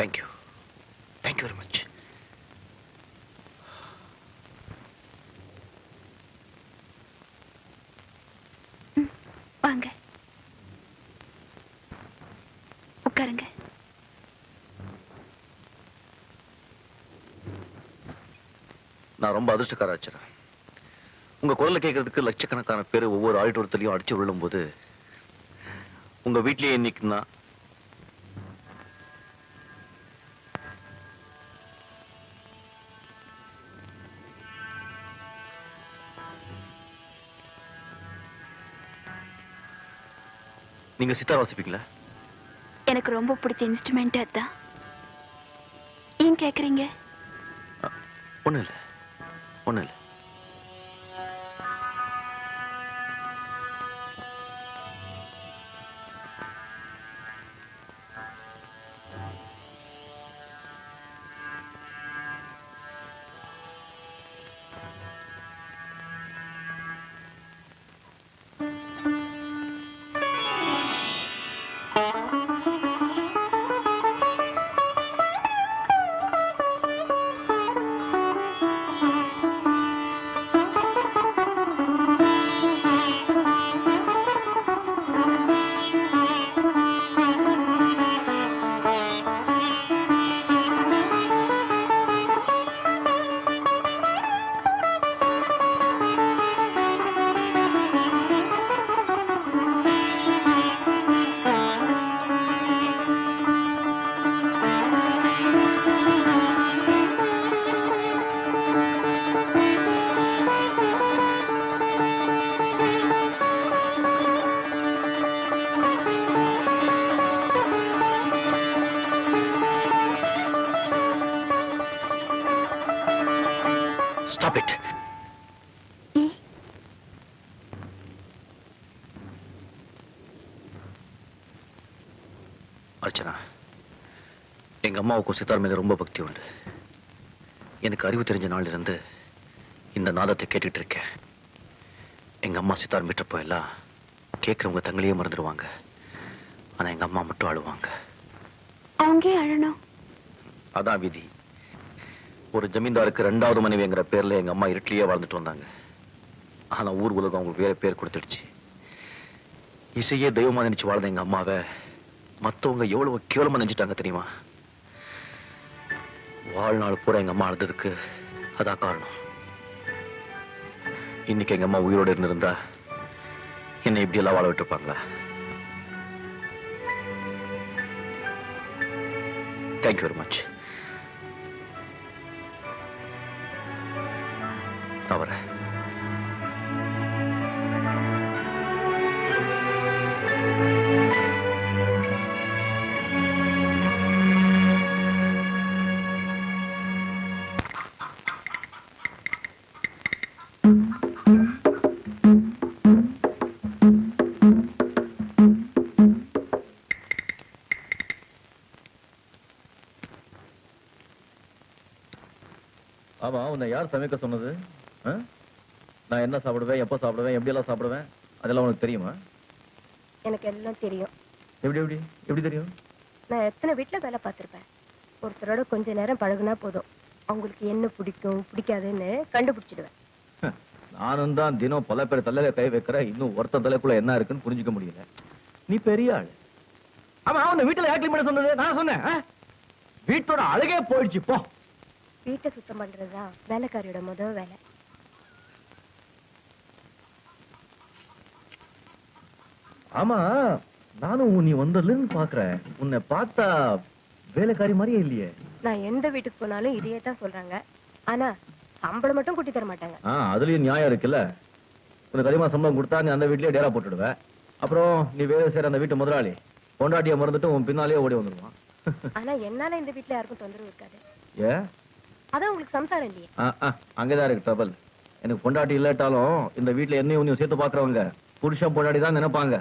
Thank you thank you very much. வாங்க உட்காருங்க. நான் ரொம்ப அதிர்ஷ்டக்கார ஆச்சுறேன். உங்க குரலை கேட்கறதுக்கு லட்சக்கணக்கான பேர் ஒவ்வொரு ஆடிட்டோரத்திலையும் அடிச்சு விழும் போது உங்க வீட்லயே இன்னைக்கு நான் நீங்க சித்தார் வாசிப்பீங்களா? எனக்கு ரொம்ப பிடிச்ச இன்ஸ்ட்ருமெண்ட் அதான். ஏன் கேக்குறீங்க? ஒண்ணும் இல்ல ஒண்ணும் இல்ல. Stop it. அர்ச்சனா, எங்க அம்மாவுக்கும் சித்தார் மீது ரொம்ப பக்தி உண்டு. எனக்கு அறிவு தெரிஞ்ச நாள்ல இருந்து இந்த நாதத்தை கேட்டுட்டு இருக்கேன். எங்க அம்மா சித்தார் மீட்டப்போ எல்லாம் கேட்கறவங்க தங்களையே மறந்துடுவாங்க. ஆனா எங்க அம்மா மட்டும் அழுவாங்க. அவங்க அழணும். அதான் விதி. ஒரு ஜமீன்தாருக்கு 2வது மனைவிங்கிற பேர்ல எங்க அம்மா இருட்டிலேயே வாழ்ந்துட்டு வந்தாங்க. ஆனா ஊர் உலகம் அவங்களுக்கு வேற பேர் கொடுத்துடுச்சு. இசையே தெய்வமா நினைச்சு வாழ்ந்த எங்க அம்மாவை மத்தவங்க எவ்வளவு கேவலமா நினைச்சிட்டாங்க தெரியுமா? வாழ்நாள் பூரா எங்க அம்மா அழுததுக்கு அதான் காரணம். இன்னைக்கு எங்க அம்மா உயிரோடு இருந்திருந்தா என்னை இப்படி எல்லாம் வாழ விட்டுருப்பாங்களா? Thank you very much. நான் வரேன். ஆமா, உன்னை யார் சமைக்க சொன்னது? நான் என்ன சாப்பிடுவேன், எப்ப சாப்பிடுவேன், எப்படி எல்லாம் சாப்பிடுவேன், அதெல்லாம் உனக்கு தெரியுமா? எனக்கு எல்லாம் தெரியும். எப்படி எப்படி எப்படி தெரியும்? நான் எத்தனை வீட்டுல வேலை பார்த்திருப்பேன். ஒருத்தரோட கொஞ்ச நேரம் பழகுனா போதும், அவங்களுக்கு என்ன பிடிக்கும் பிடிக்காதுன்னு கண்டுபிடிச்சிடுவேன். நானும் தான் தினம் பல பேர் தலையில கை வைக்கிற, இன்னும் ஒருத்த தலைக்குள்ள என்ன இருக்குன்னு புரிஞ்சுக்க முடியல. நீ பெரிய ஆளு. ஆமா, உன்னை வீட்டுல யார் கிளீன் பண்ண சொன்னது? நான் சொன்னேன். வீட்டோட அழகே போயிடுச்சு. போ. வீட்டை சுத்தம் பண்றதுதான் வேலைக்காரியோட முதல் வேலை. ஆமா, நானும் நீ வந்ததுன்னு பாக்குறேன். உன்னை பார்த்தா வேலைக்காரி மாதிரியே இல்லையே. நான் எந்த வீட்டுக்கு போனாலும் இதையே தான் சொல்றாங்க. ஆனா சம்பளம் மட்டும் கூட்டி தர மாட்டாங்க. அதுலயும் நியாயம் இருக்குல்ல. உனக்கு அதிகமா சம்பளம் கொடுத்தா நீ அந்த வீட்லயே டேரா போட்டுடுவ. அப்புறம் நீ வேலை செய்யற அந்த வீட்டு முதலாளி பொண்டாட்டிய மறந்துட்டு உன் பின்னாலேயே ஓடி வந்துடுவான். ஆனா என்னால இந்த வீட்டுல யாருக்கும் தொந்தரவு இருக்காது. ஏ, அதான் உங்களுக்கு சம்சாரம் இல்லையே. அங்கதான் இருக்கு டபுள். எனக்கு பொண்டாட்டி இல்லாட்டாலும் இந்த வீட்டுல என்னையும் உன்னையும் சேர்த்து பாக்குறவங்க புருஷன் பொண்டாட்டி தான் நினைப்பாங்க.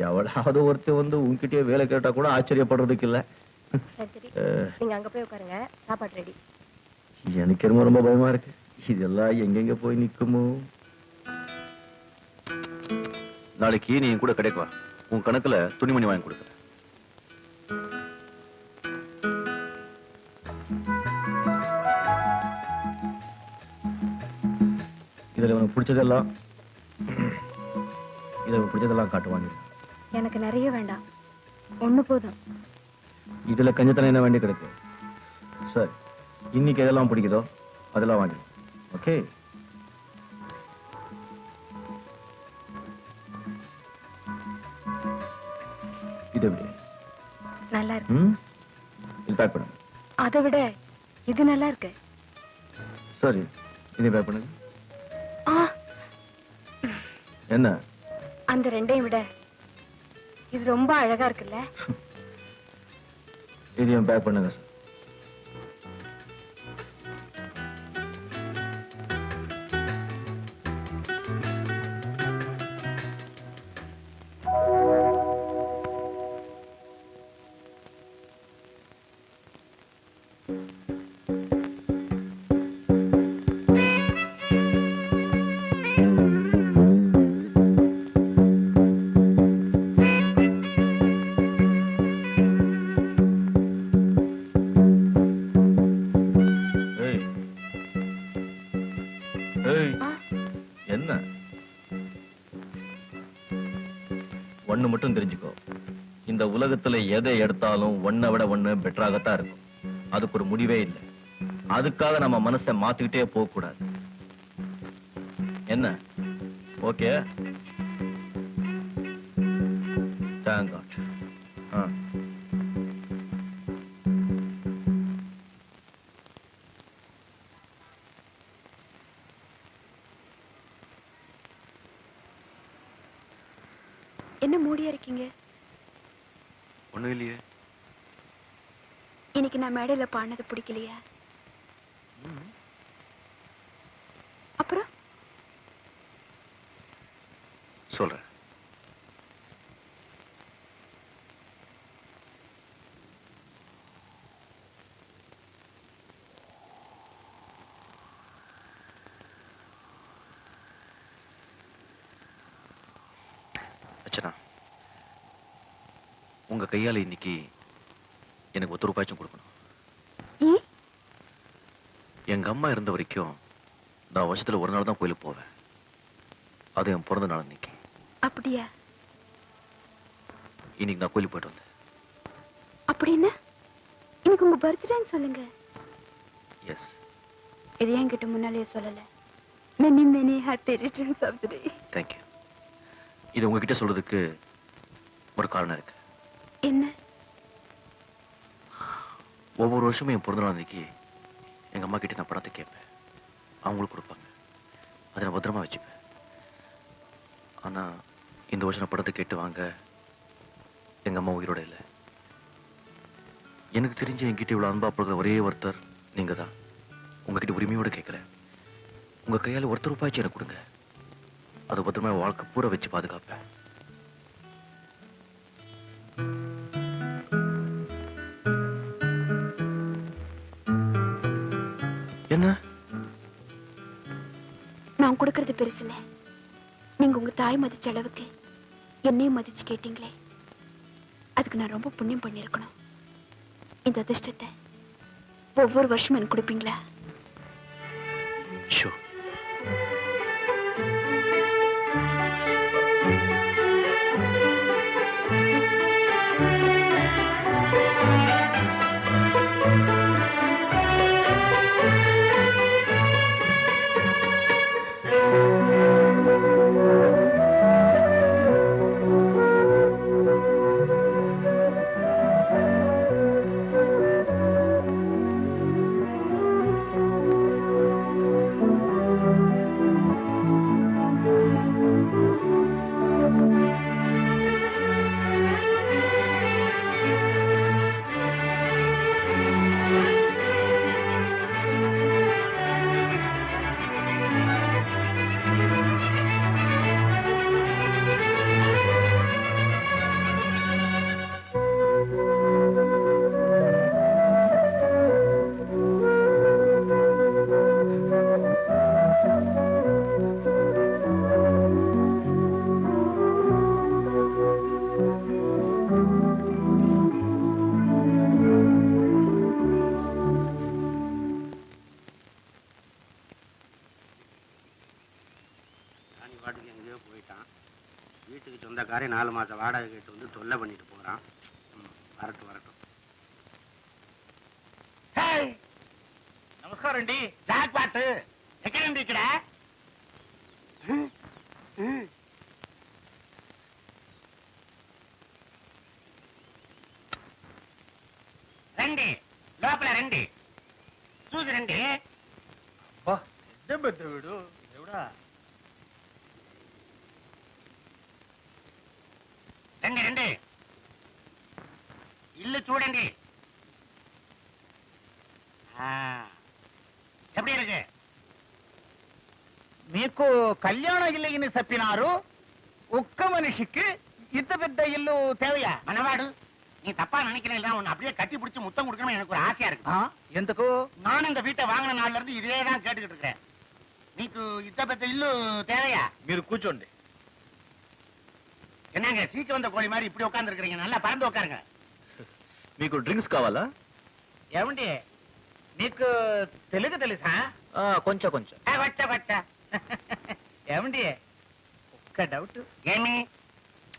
எவளாவது ஒருத்தர் வந்து உன்கிட்டயே வேலை கேட்டா கூட ஆச்சரியப்படுறதுக்கு இல்ல. சரி சரி, நீங்க அங்க போய் உட்காருங்க, சாப்பாடு ரெடி. எனக்கு ரொம்ப ரொம்ப பயமா இருக்கு. இதெல்லாம் எங்கெங்க போய் நிக்குமோ? நாளைக்கு நீ கூட கிடைக்குவா. உன் கணக்குல துணிமணி வாங்கி கொடுக்குற. இதுல உனக்கு பிடிச்சதெல்லாம் காட்டுவாங்க. எனக்கு நிறைய வேண்டாம், ஒண்ணு போதும். இதுல கஞ்சத்தனம் என்ன வேண்டி கிடக்கு? சரி, இன்னைக்கு எதெல்லாம் பிடிக்குதோ அதெல்லாம் வாங்கி. ஓகே, இது எப்படி? நல்லா இருக்கு. இது பேக் பண்ணுங்க. அதை விட இது நல்லா இருக்கு. சரி, இது பேக் பண்ணுங்க. ஆ, என்ன? அந்த ரெண்டையும் விட இது ரொம்ப அழகா இருக்குல்ல? இதையும் பேக் பண்ணுங்க சார். என்ன ஒண்ணு மட்டும் தெரிஞ்சுக்கோ, இந்த உலகத்துல எதை எடுத்தாலும் ஒன்னை விட ஒண்ணு பெட்டராகத்தான் இருக்கும். அதுக்கு ஒரு முடிவே இல்லை. அதுக்காக நம்ம மனசை மாத்திக்கிட்டே போக கூடாது. என்ன? Okay, thank god. என்ன மூடியா இருக்கீங்க? ஒண்ணும் இல்லையே. இன்னைக்கு நான் மேடையில பாடினது பிடிக்கலையா? அப்புறம் சொல்றேன். அச்சனா, உங்க கையால இன்னைக்கு எனக்கு 1 ரூபாய்ச்சும் கொடுக்கணும். எங்க அம்மா இருந்த வரைக்கும் நான் வருஷத்துல ஒரு நாள் தான் கோயிலுக்கு போவேன். அது என் பிறந்த நாள் இன்னைக்கு. அப்படியா? இன்னைக்கு நான் கோயிலுக்கு போயிட்டு வந்தேன். அப்படின்னா இன்னைக்கு உங்க பர்த்டேன்னு சொல்லுங்க. எஸ். இது என்கிட்ட முன்னாலேயே சொல்லல. many many happy returns of the day. Thank you. இது உங்ககிட்ட சொல்றதுக்கு ஒரு காரணம் இருக்கு. என்ன? ஒவ்வொரு வருஷமும் என் பிறந்த நாள் அன்னைக்கு எங்க அம்மா கிட்ட நான் பணத்தை கேட்பேன். அவங்களுக்கு கொடுப்பாங்க. அதை நான் பத்திரமா வச்சுப்பேன். ஆனா இந்த வருஷம் நான் பணத்தை கேட்டு வாங்க எங்க அம்மா உயிரோட இல்லை. எனக்கு தெரிஞ்ச என்கிட்ட இவ்வளவு அன்பா போகிற ஒரே ஒருத்தர் நீங்க தான். உங்ககிட்ட உரிமையோட கேட்கிறேன். உங்க கையால 1 ரூபாய்ச்சு எனக்கு கொடுங்க. அதை பத்திரமா வாழ்க்கை பூரா வச்சு பாதுகாப்பேன். என்ன? நான் கொடுக்கறது பெருசு இல்ல. நீங்க உங்க தாய் மதிச்ச அளவுக்கு என்னையும் மதிச்சு கேட்டீங்களே, அதுக்கு நான் ரொம்ப புண்ணியம் பண்ணிருக்கணும். இந்த அதிர்ஷ்டத்தை ஒவ்வொரு வருஷமும் எனக்கு கொடுப்பீங்களா? ஷூர். வாடகைக்காரன் 4 மாசம் வாடகை கேட்டு வந்து தொல்லை பண்ணிட்டு போறான். வரட்டும் வரட்டும். நமஸ்காரம் டி. ஜாக் பாட்டு எக்கடி ఇక్కడ రండి లోపల రండి చూసి రండి. వీడు ఎవడా? రండి రండి ఇల్లు చూడండి. எப்படி இருக்கு? మీకు కళ్యాణ ఇల్లు చెప్పినారు. ఒక్క మనిషికి ఇంత పెద్ద ఇల్లు தேவையா? மனவாடு, நீ தப்பா நினைக்கிறேன். உன்னை அப்படியே கட்டி பிடிச்சு முத்தம் கொடுக்கணும் எனக்கு ஒரு ஆசையா இருக்கு. ఎందుకు? நானும் இந்த வீட்டை வாங்கின நாள்ல இருந்து இதே தான் கேட்டுக்கிட்டு இருக்கிறேன். నీకు ఇంత పెద్ద ఇల్లు தேவையா? మీరు కూర్చోండి. என்னங்க சீக்கு வந்த கோழி மாதிரி இப்படி உட்கார்ந்து இருக்கிறீங்க? நல்லா பறந்து உட்காருங்க. మీకు డ్రింక్స్ కావాలా? ఏమండి నీకు తెలుగు తెలుసా? కొంచెం కొంచెం. వచ్చా వచ్చా. ఏమండి ఒక్క డౌట్. ఏమి?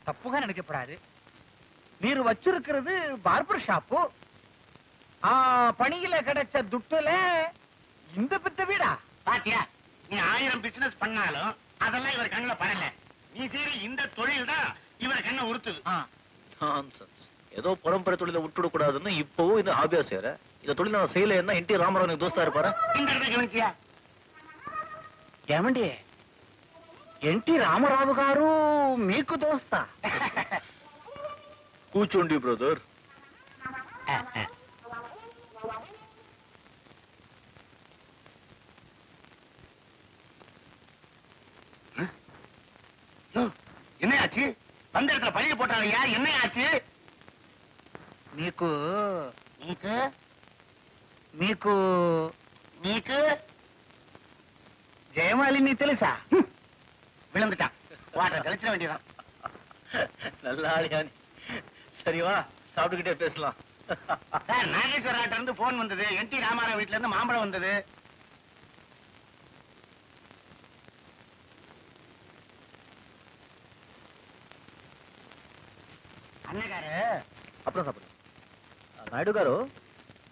தப்புగా நினைக்கப்படாது. మీరు வச்சிருக்கிறது பார்பர் ஷாப்பு. பணியில கிடைச்ச துட்டுல இந்த பெத்த வீடா? பாத்தியா, நீ 1000 பிசினஸ் பண்ணாலும் அதெல்லாம் இவர் கண்ணுல படல. நீ செய்யற இந்த தொழில் தான் இவர் கண்ணை உறுத்துது. நான்சென்ஸ். ஏதோ பரம்பரை தொழிலை விட்டுட கூடாதுன்னு இப்பவும் இந்த ஹாபியா செய்யற. இந்த தொழில் நான் செய்யல என்டி ராமராவனுக்கு தோஸ்தா இருப்பாரா? இந்த இடத்த கவனிச்சியா? ఏమండి ఎన్టీ రామారావు గారు మీకు దోస్తా? కూర్చోండి బ్రదర్. என்ன ஆச்சு? வந்த இடத்துல பழிய போட்டாலையா? என்ன ஆச்சு? మీకు நீக்கு మీకు நீக்கு జయమాలిని తెలుసా? விழுந்துட்டான். வாட்டர் தெளிச்சிட வேண்டியதான். நல்ல ஆளியா நீ. சரி வா, சாப்பிட்டுக்கிட்டே பேசலாம். சார், நாகேஸ்வராட்ட இருந்து போன் வந்தது. என்டி ராமாராவ் வீட்டுல இருந்து மாம்பழம் வந்தது. అన్నగారు అప్పుడు సాப்பிడు. నాయుడు గారు,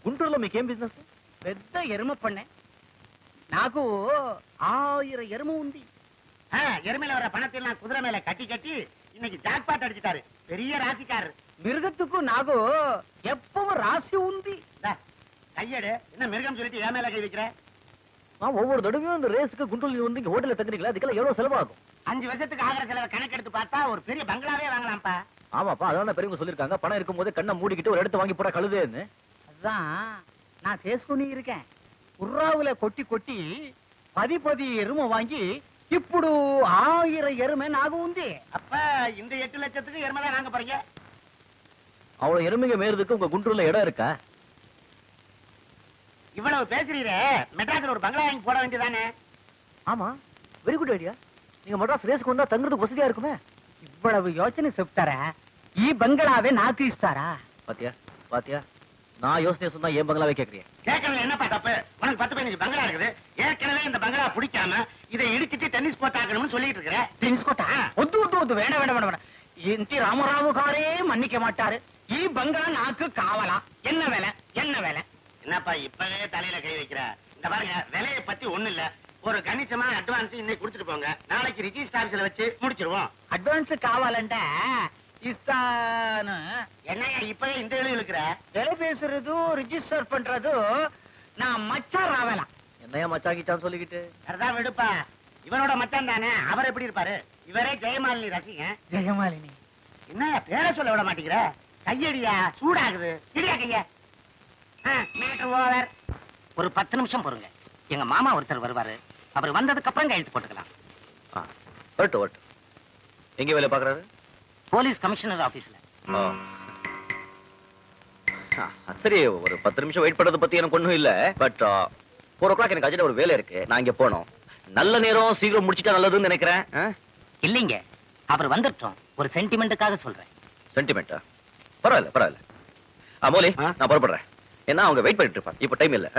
గుంటూరులో మీకేం బిజినెస్? పెద్ద ఎరుమ పన్నే. నాకు 1000 ఎరుమ ఉంది. எருமையில வர பணத்தை எல்லாம் குதிரை மேல கட்டி கட்டி இன்னைக்கு ஜாக்பாட் அடிச்சிட்டாரு. பெரிய ராசிக்காரர். మిరుగத்துకు నాకు எப்பவும் ராசி ఉంది. கையடு, என்ன மிருகம் சொல்லிட்டு என் மேல கை வைக்கிற? ஒவ்வொரு தடவையும் இந்த ரேஸுக்கு குண்டூர்ல வந்து இங்க ஹோட்டல்ல தங்குறீங்களா? அதுக்கெல்லாம் எவ்வளவு செலவாகும்? 5 வருஷத்துக்கு ஆகிற செலவை கணக்கெடுத்து பார்த்தா ஒரு பெரிய பங்களாவே வாங்கலாம்ப்பா. ஆமாப்பா, அதான் பெரியவங்க சொல்லிருக்காங்க. பணம் இருக்கும் போதே கண்ணை மூடிக்கிட்டு ஒரு இடத்த வாங்கி போட கழுதேன்னு. அதான் நான் చేసుకుని இருக்கேன். ఉర్రావుల కొట్టి కొట్టి 10 ఎరుమ வாங்கி ఇప్పుడు 1000 ఎరుమ నాకు ఉంది. அப்ப இந்த 8 லட்சத்துக்கு எருமை தான் வாங்க போறீங்க? அவ்வளவு எருமைங்க மேயறதுக்கு உங்க குண்டூர்ல இடம் இருக்கா? இவ்வளவு பேசுறீரே, மெட்ராஸ்ல ஒரு பங்களா வாங்கி போட வேண்டியதானே? ஆமா, வெரி குட் ஐடியா. நீங்க மெட்ராஸ் ரேஸ்க்கு வந்தா தங்குறதுக்கு வசதியா இருக்குமே. இவ்வளவு யோசனை చెప్తారా? ఈ బంగళావే నాకు ఇస్తారా? பாத்தியா பாத்தியா, நான் யோசனை சொன்னா ஏன் பங்களாவே கேக்குறீங்க? கேட்கறதுல என்னப்பா தப்பு? உனக்கு 10-15 பங்களா இருக்குது. ஏற்கனவே இந்த பங்களா பிடிக்காம இதை இடிச்சிட்டு டென்னிஸ் கோர்ட் ஆக்கணும்னு சொல்லிட்டு இருக்கிற. టెన్నిస్ కోట వద్దు వద్దు వద్దు వేణ వేణ వేణ ఎన్టీ రామారావు గారే మన్నిక మాட்டாరు. ఈ బంగళా నాకు కావాలా? என்ன வேலை என்ன வேலை? என்னப்பா இப்பவே தலையில கை வைக்கிற? இந்த பாருங்க, விலையை பத்தி ஒண்ணு இல்ல. ஒரு கணிசமா அட்வான்ஸ் இன்னைக்கு கொடுத்துட்டு போங்க. நாளைக்கு ரிஜிஸ்டர் ஆபீஸ்ல வச்சு முடிச்சிருவோம். అడ్వాన్స్ కావాలంటే ఇస్తాను. என்னையா இப்பவே இந்த எழுதி இருக்கிற? விலை பேசுறது ரிஜிஸ்டர் பண்றது நான் மச்சான் ராவலாம். என்னையா மச்சாக்கிச்சான்னு சொல்லிக்கிட்டு? அதான் விடுப்பா, இவனோட மச்சான் தானே. அவர் எப்படி இருப்பாரு? இவரே ஜெயமாலினி ரசிகன். ஜெயமாலினி என்ன பேரை சொல்ல விட மாட்டேங்கிற? கையடியா, சூடாகுது. இடியா கைய. Meter over. ஒரு 10 நிமிஷம் பொறுங்க. எங்க மாமா ஒருத்தர் வருவாரு. அவர் வந்ததுக்கு அப்புறம் கையெழுத்து போட்டுக்கலாம். வரட்டு வரட்டு. எங்க வேலை பாக்குறாரு? போலீஸ் கமிஷனர் ஆபீஸ்ல. சரி, ஒரு 10 நிமிஷம் வெயிட் பண்றத பத்தி எனக்கு ஒண்ணும் இல்ல. பட் 4 o'clock எனக்கு அஜெண்டா ஒரு வேலை இருக்கு. நான் இங்க போனோம். நல்ல நேரம், சீக்கிரம் முடிச்சிட்டா நல்லதுன்னு நினைக்கிறேன். இல்லைங்க, அவர் வந்துட்டோம். ஒரு சென்டிமெண்ட்டுக்காக சொல்றேன். சென்டிமெண்டா? பரவாயில்ல பரவாயில்ல. மோலி, நான் புறப்படுறேன். ஏன்னா அவங்க வெயிட் பண்ணிட்டு இருப்பாங்க. இப்ப டைம் இல்ல.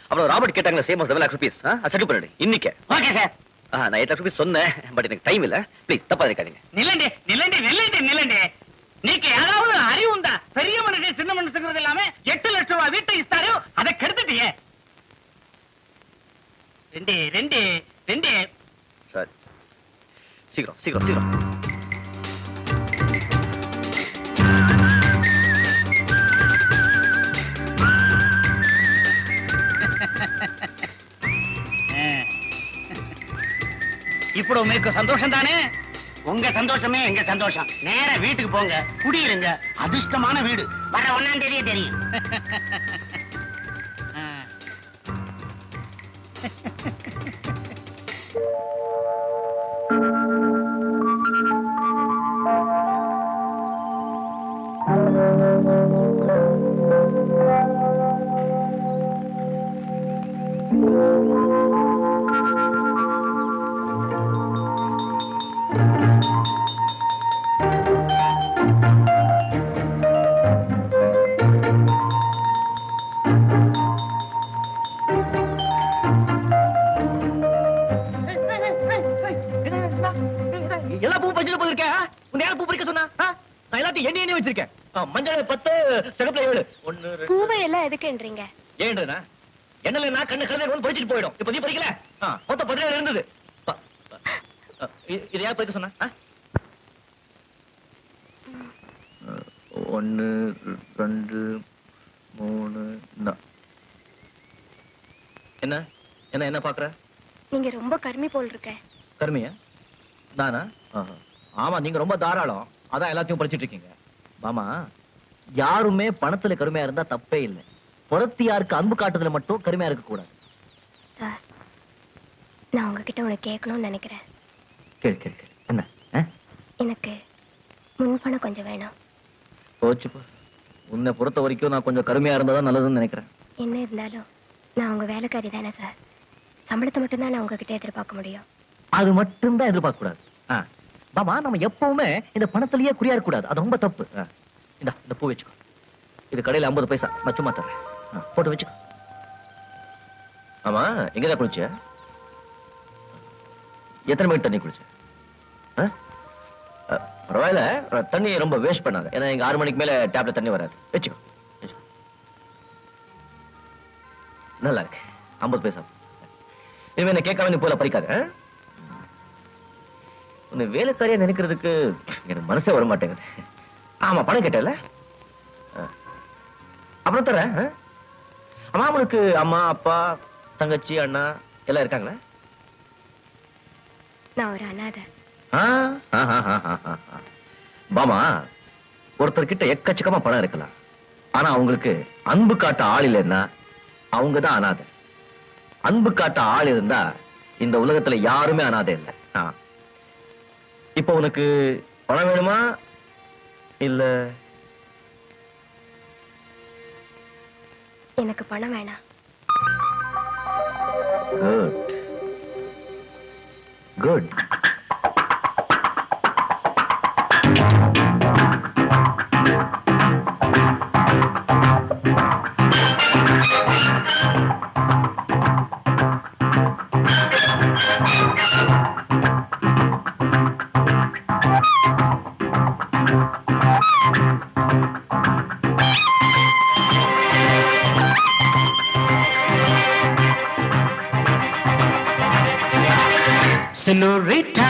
அப்புறம் ராபர்ட் கேட்டாங்க, same as 7 lakh rupees. Settle பண்ணிடு இன்னைக்கு. Okay sir. நான் 8 லட்சம் சொன்னேன், பட் எனக்கு டைம் இல்ல. ப்ளீஸ் தப்பா இருக்காதீங்க. நிலண்டி நீக்கு ஏதாவது அறிவுண்டா? பெரிய மனுஷன் சின்ன மனுஷங்கிறது எல்லாமே 8 லட்சம் ரூபாய் வீட்டை இஸ்தாரு, அதை கெடுத்துட்டியே. ரெண்டு சார் சீக்கிரம். ఇప్పుడు మీకు సంతోషం தானே? உங்க சந்தோஷமே எங்க சந்தோஷம். நேரா வீட்டுக்கு போங்க, குடியிருங்க. அதிர்ஷ்டமான வீடு. வர 1ஆம் தேதியே தெரியும். எல்லா பூ பறிச்சுட்டு போயிருக்கேன். உன்னை யாரும் பூ பறிக்க சொன்னா? நான் எல்லாத்தையும் எண்ணி வச்சிருக்கேன். மஞ்சள் 10, சிகப்புல 7. 1 2 பூவை எல்லாம் எதுக்குன்றீங்க? ஏன்றா எண்ணல நான் கண்ணு கழுதை வந்து பறிச்சிட்டு போயிடும். இப்ப நீ பறிக்கல. மொத்தம் 17 இருந்தது. இது யார் பறிக்க சொன்னா? 1 2 3 என்ன பாக்குற? நீங்க ரொம்ப கருமி போல் இருக்க. கருமையா? நானா? ஆமா, நீங்க ரொம்ப தாராளம். அதான் எல்லாத்தையும் பறிச்சிட்டு இருக்கீங்க. மாமா, யாருமே பணத்துல கருமையா இருந்தா தப்பே இல்லை. புறத்தியாருக்கு அன்பு காட்டுதல மட்டும் கருமையா இருக்க கூடாது. சார், நான் உங்ககிட்ட உனக்கு கேட்கணும்னு நினைக்கிறேன். கேள். என்ன? எனக்கு முன்பணம் கொஞ்சம் வேணும். போச்சுப்பா. உன்னை பொறுத்த வரைக்கும் நான் கொஞ்சம் கருமையா இருந்தாதான் நல்லதுன்னு நினைக்கிறேன். என்ன இருந்தாலும் நான் உங்க வேலைக்காரி தானே சார். சம்பளத்தை மட்டும்தான் நான் உங்ககிட்ட எதிர்பார்க்க முடியும். அது மட்டும் தான் எதிர்பார்க்க கூடாது. மாமா, நம்ம எப்பவுமே இந்த பணத்திலேயே குறியா இருக்க கூடாது. அது ரொம்ப தப்பு. இந்த பூ வச்சுக்கோ. இது கடையில 50 பைசா. நான் சும்மா தரேன். போட்டு வச்சுக்கோ. ஆமா, எங்கதான் குளிச்ச? எத்தனை மணி தண்ணி குளிச்ச? பரவாயில்ல, தண்ணி ரொம்ப வேஸ்ட் பண்ணாத. ஏன்னா இங்க 6 மணிக்கு மேல டேப்ல தண்ணி வராது. வச்சுக்கோ. நல்லா இருக்கு. 50 பைசா. இனிமே என்ன கேட்காம நீ போல பறிக்காத. உன்னை வேலைக்காரியா நினைக்கிறதுக்கு எனக்கு மனசே வர மாட்டேங்குது. ஆமா, பணம் கேட்டல, அப்புறம் தரேன். அம்மா, அவனுக்கு அம்மா, அப்பா, தங்கச்சி, அண்ணா எல்லாம் இருக்காங்களா? நான் ஒரு அனாதை. பாமா, ஒருத்தர்கிட்ட எக்கச்சக்கமா பணம் இருக்கலாம். ஆனா அவங்களுக்கு அன்பு காட்ட ஆள் இல்லைன்னா அவங்கதான் அனாதை. அன்பு காட்ட ஆள் இருந்தா இந்த உலகத்துல யாருமே அனாதை இல்லை. இப்ப உனக்கு பணம் வேணுமா இல்ல? எனக்கு பணம் வேணாம். Good. Senorita,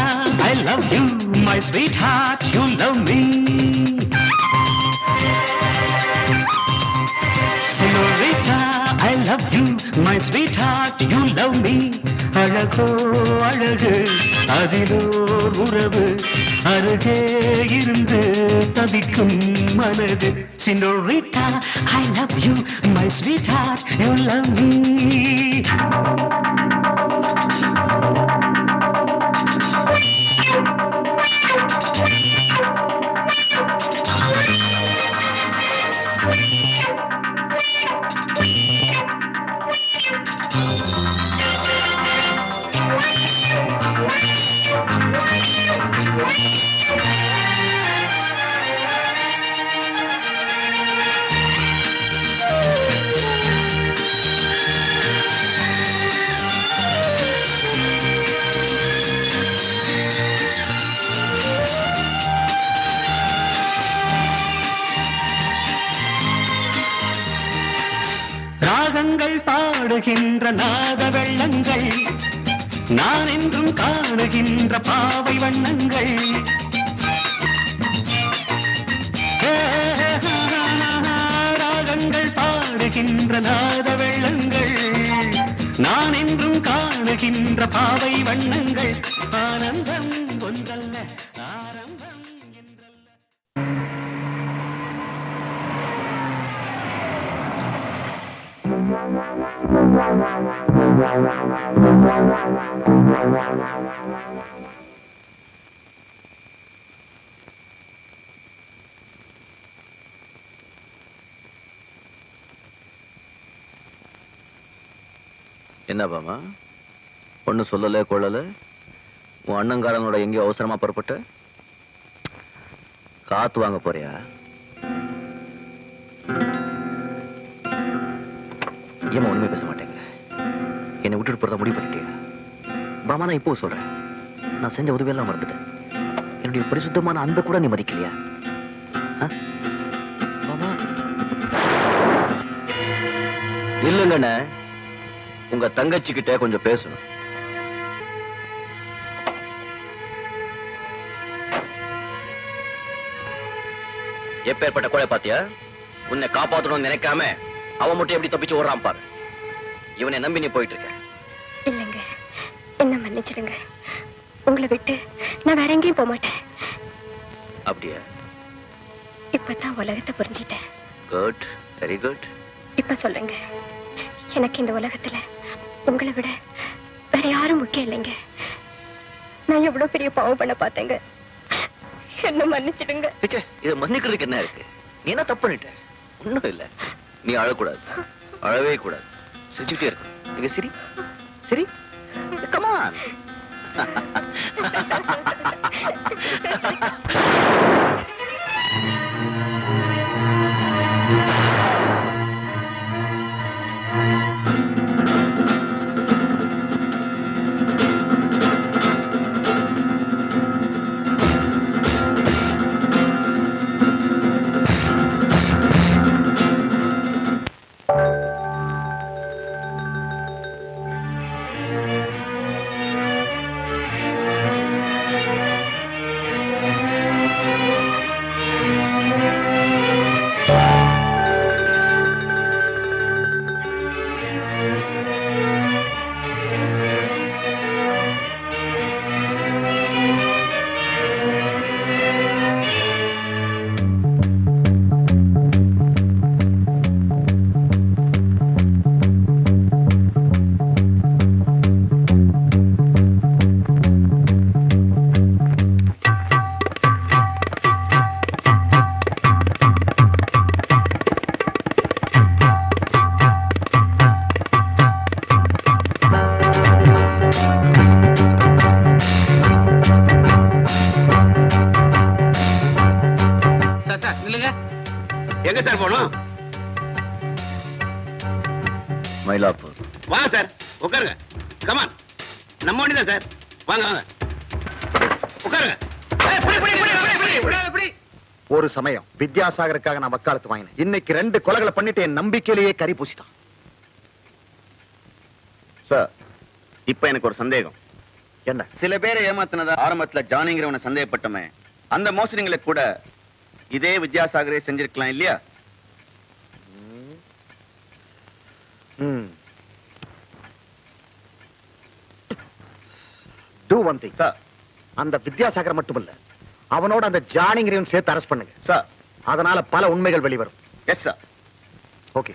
I love you, my sweetheart, you love me. Senorita, I love you, my sweetheart, you love me. அழகோ அழகு, அதிலோர் உறவு, அருகே இருந்து தவிக்கும் மனது. Senorita, I love you, my sweetheart, you love me. ராகங்கள் பாடுகின்ற நாத வெள்ளங்கள், நான் என்றும் காணுகின்ற பாவை வண்ணங்கள். ராகங்கள் பாடுகின்ற நாத வெள்ளங்கள், நான் என்றும் காணுகின்ற பாவை வண்ணங்கள். ஆனந்தம் ஒன்றல்ல ஆரம்பம் என்றல்ல. என்ன பாமா, ஒண்ணு சொல்லல கொள்ளல, உன் அண்ணங்காரனோட எங்கேயோ அவசரமா புறப்பட்ட காத்து வாங்க போறியா? ஏமா ஒண்ணுமே பேச மாட்டேங்க? என்னை விட்டுட்டு போறத முடிவு பண்ணிட்டீங்க பாமா? நான் இப்போ சொல்றேன், நான் செஞ்ச உதவியெல்லாம் மறந்துட்டேன். என்னுடைய பரிசுத்தமான அன்பை கூட நீ மதிக்கலையா? பாமா இல்லங்கண்ணே, உங்க தங்கச்சி கிட்ட கொஞ்சம் பேசணும். எப்பேற்பட்ட கொலை பாத்தியா? உன்னை காப்பாற்றணும்னு நினைக்காம அவன் மட்டும் எப்படி தப்பிச்சு ஓடுறான் பாரு. இவனை நம்பி நீ போயிட்டு இருக்க. இல்லைங்க, என்ன மன்னிச்சிடுங்க. உங்களை விட்டு நான் வேற எங்கேயும் போக மாட்டேன். அப்படியா? இப்பதான் உலகத்தை புரிஞ்சிட்டேன். Good, very good. இப்ப சொல்லுங்க, எனக்கு இந்த உலகத்துல உங்களை விட வேற யாரும் முக்கியம் இல்லைங்க. நான் எவ்வளவு பெரிய பாவம் பண்ண பார்த்தேங்க. என்ன மன்னிச்சிடுங்க. இதை மன்னிக்கிறதுக்கு என்ன இருக்கு? நீ என்ன தப்பு பண்ணிட்ட? ஒண்ணும் இல்ல. நீ அழக்கூடாது, அழவே கூடாது, சிரிச்சுட்டே இருக்கும். நீங்க சரி சரி, கமான். எங்க சார் போகணும்? மயிலாப்பூர். வாங்க சார், உட்காருங்க. கமான், நம்ம வண்டி தான் சார். வாங்க வாங்க, உட்காருங்க. ஒரு சமயம் வித்யாசாகருக்காக நான் வக்காலத்து வாங்கினேன். இன்னைக்கு 2 கொலைகளை பண்ணிட்டு என் நம்பிக்கையிலேயே கறி பூசிட்டான். சார், இப்ப எனக்கு ஒரு சந்தேகம். என்ன? சில பேரை ஏமாத்தினதா ஆரம்பத்துல ஜானிங்கிறவனை சந்தேகப்பட்டமே, அந்த மோசடிங்களை கூட இதே வித்யாசாகரே செஞ்சிருக்கலாம் இல்லையா? Do one thing. சார், அந்த வித்யாசாகர் மட்டுமல்ல, அவனோட அந்த ஜானிங்கிறவன் சேர்த்து அரெஸ்ட் பண்ணுங்க சார். அதனால பல உண்மைகள் வெளிவரும். Yes sir. ஓகே.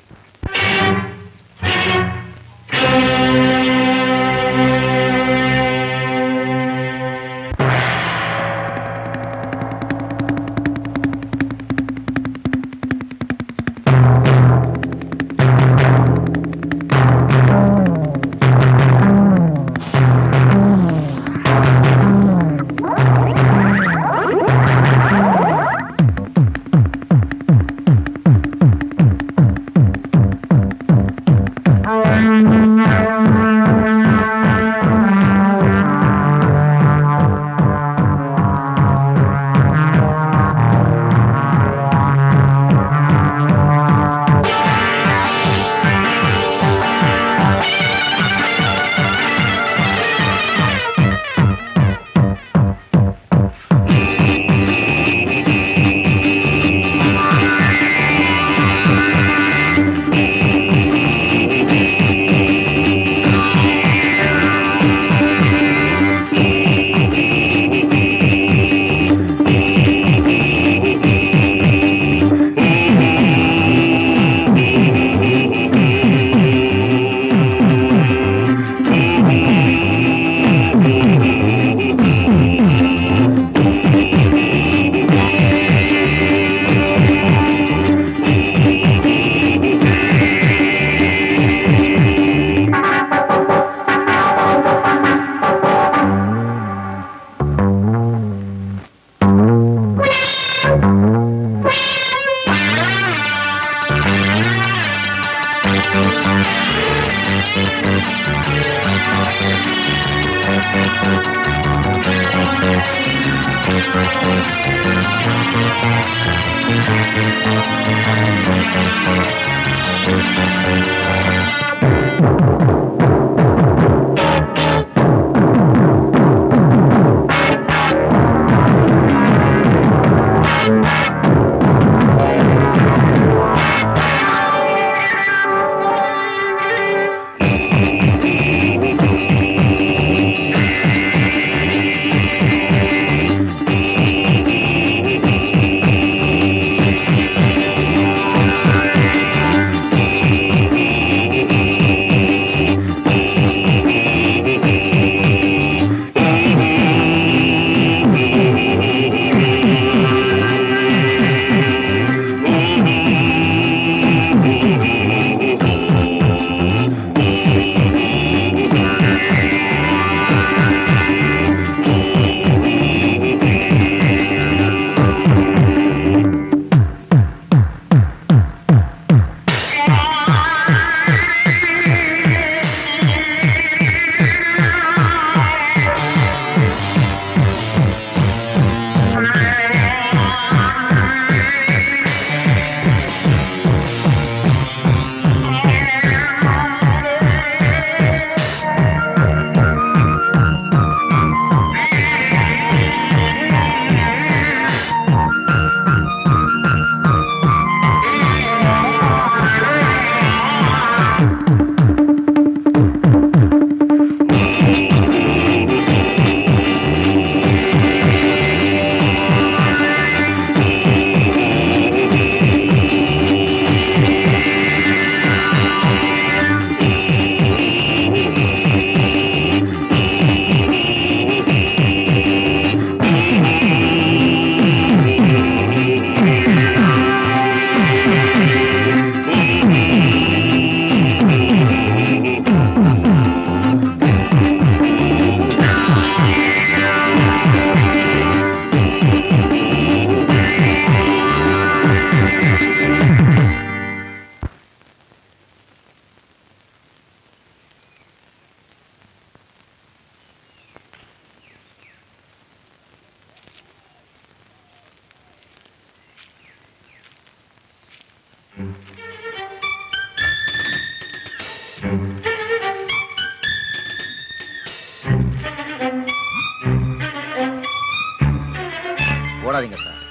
ஓடாதீங்க சார்.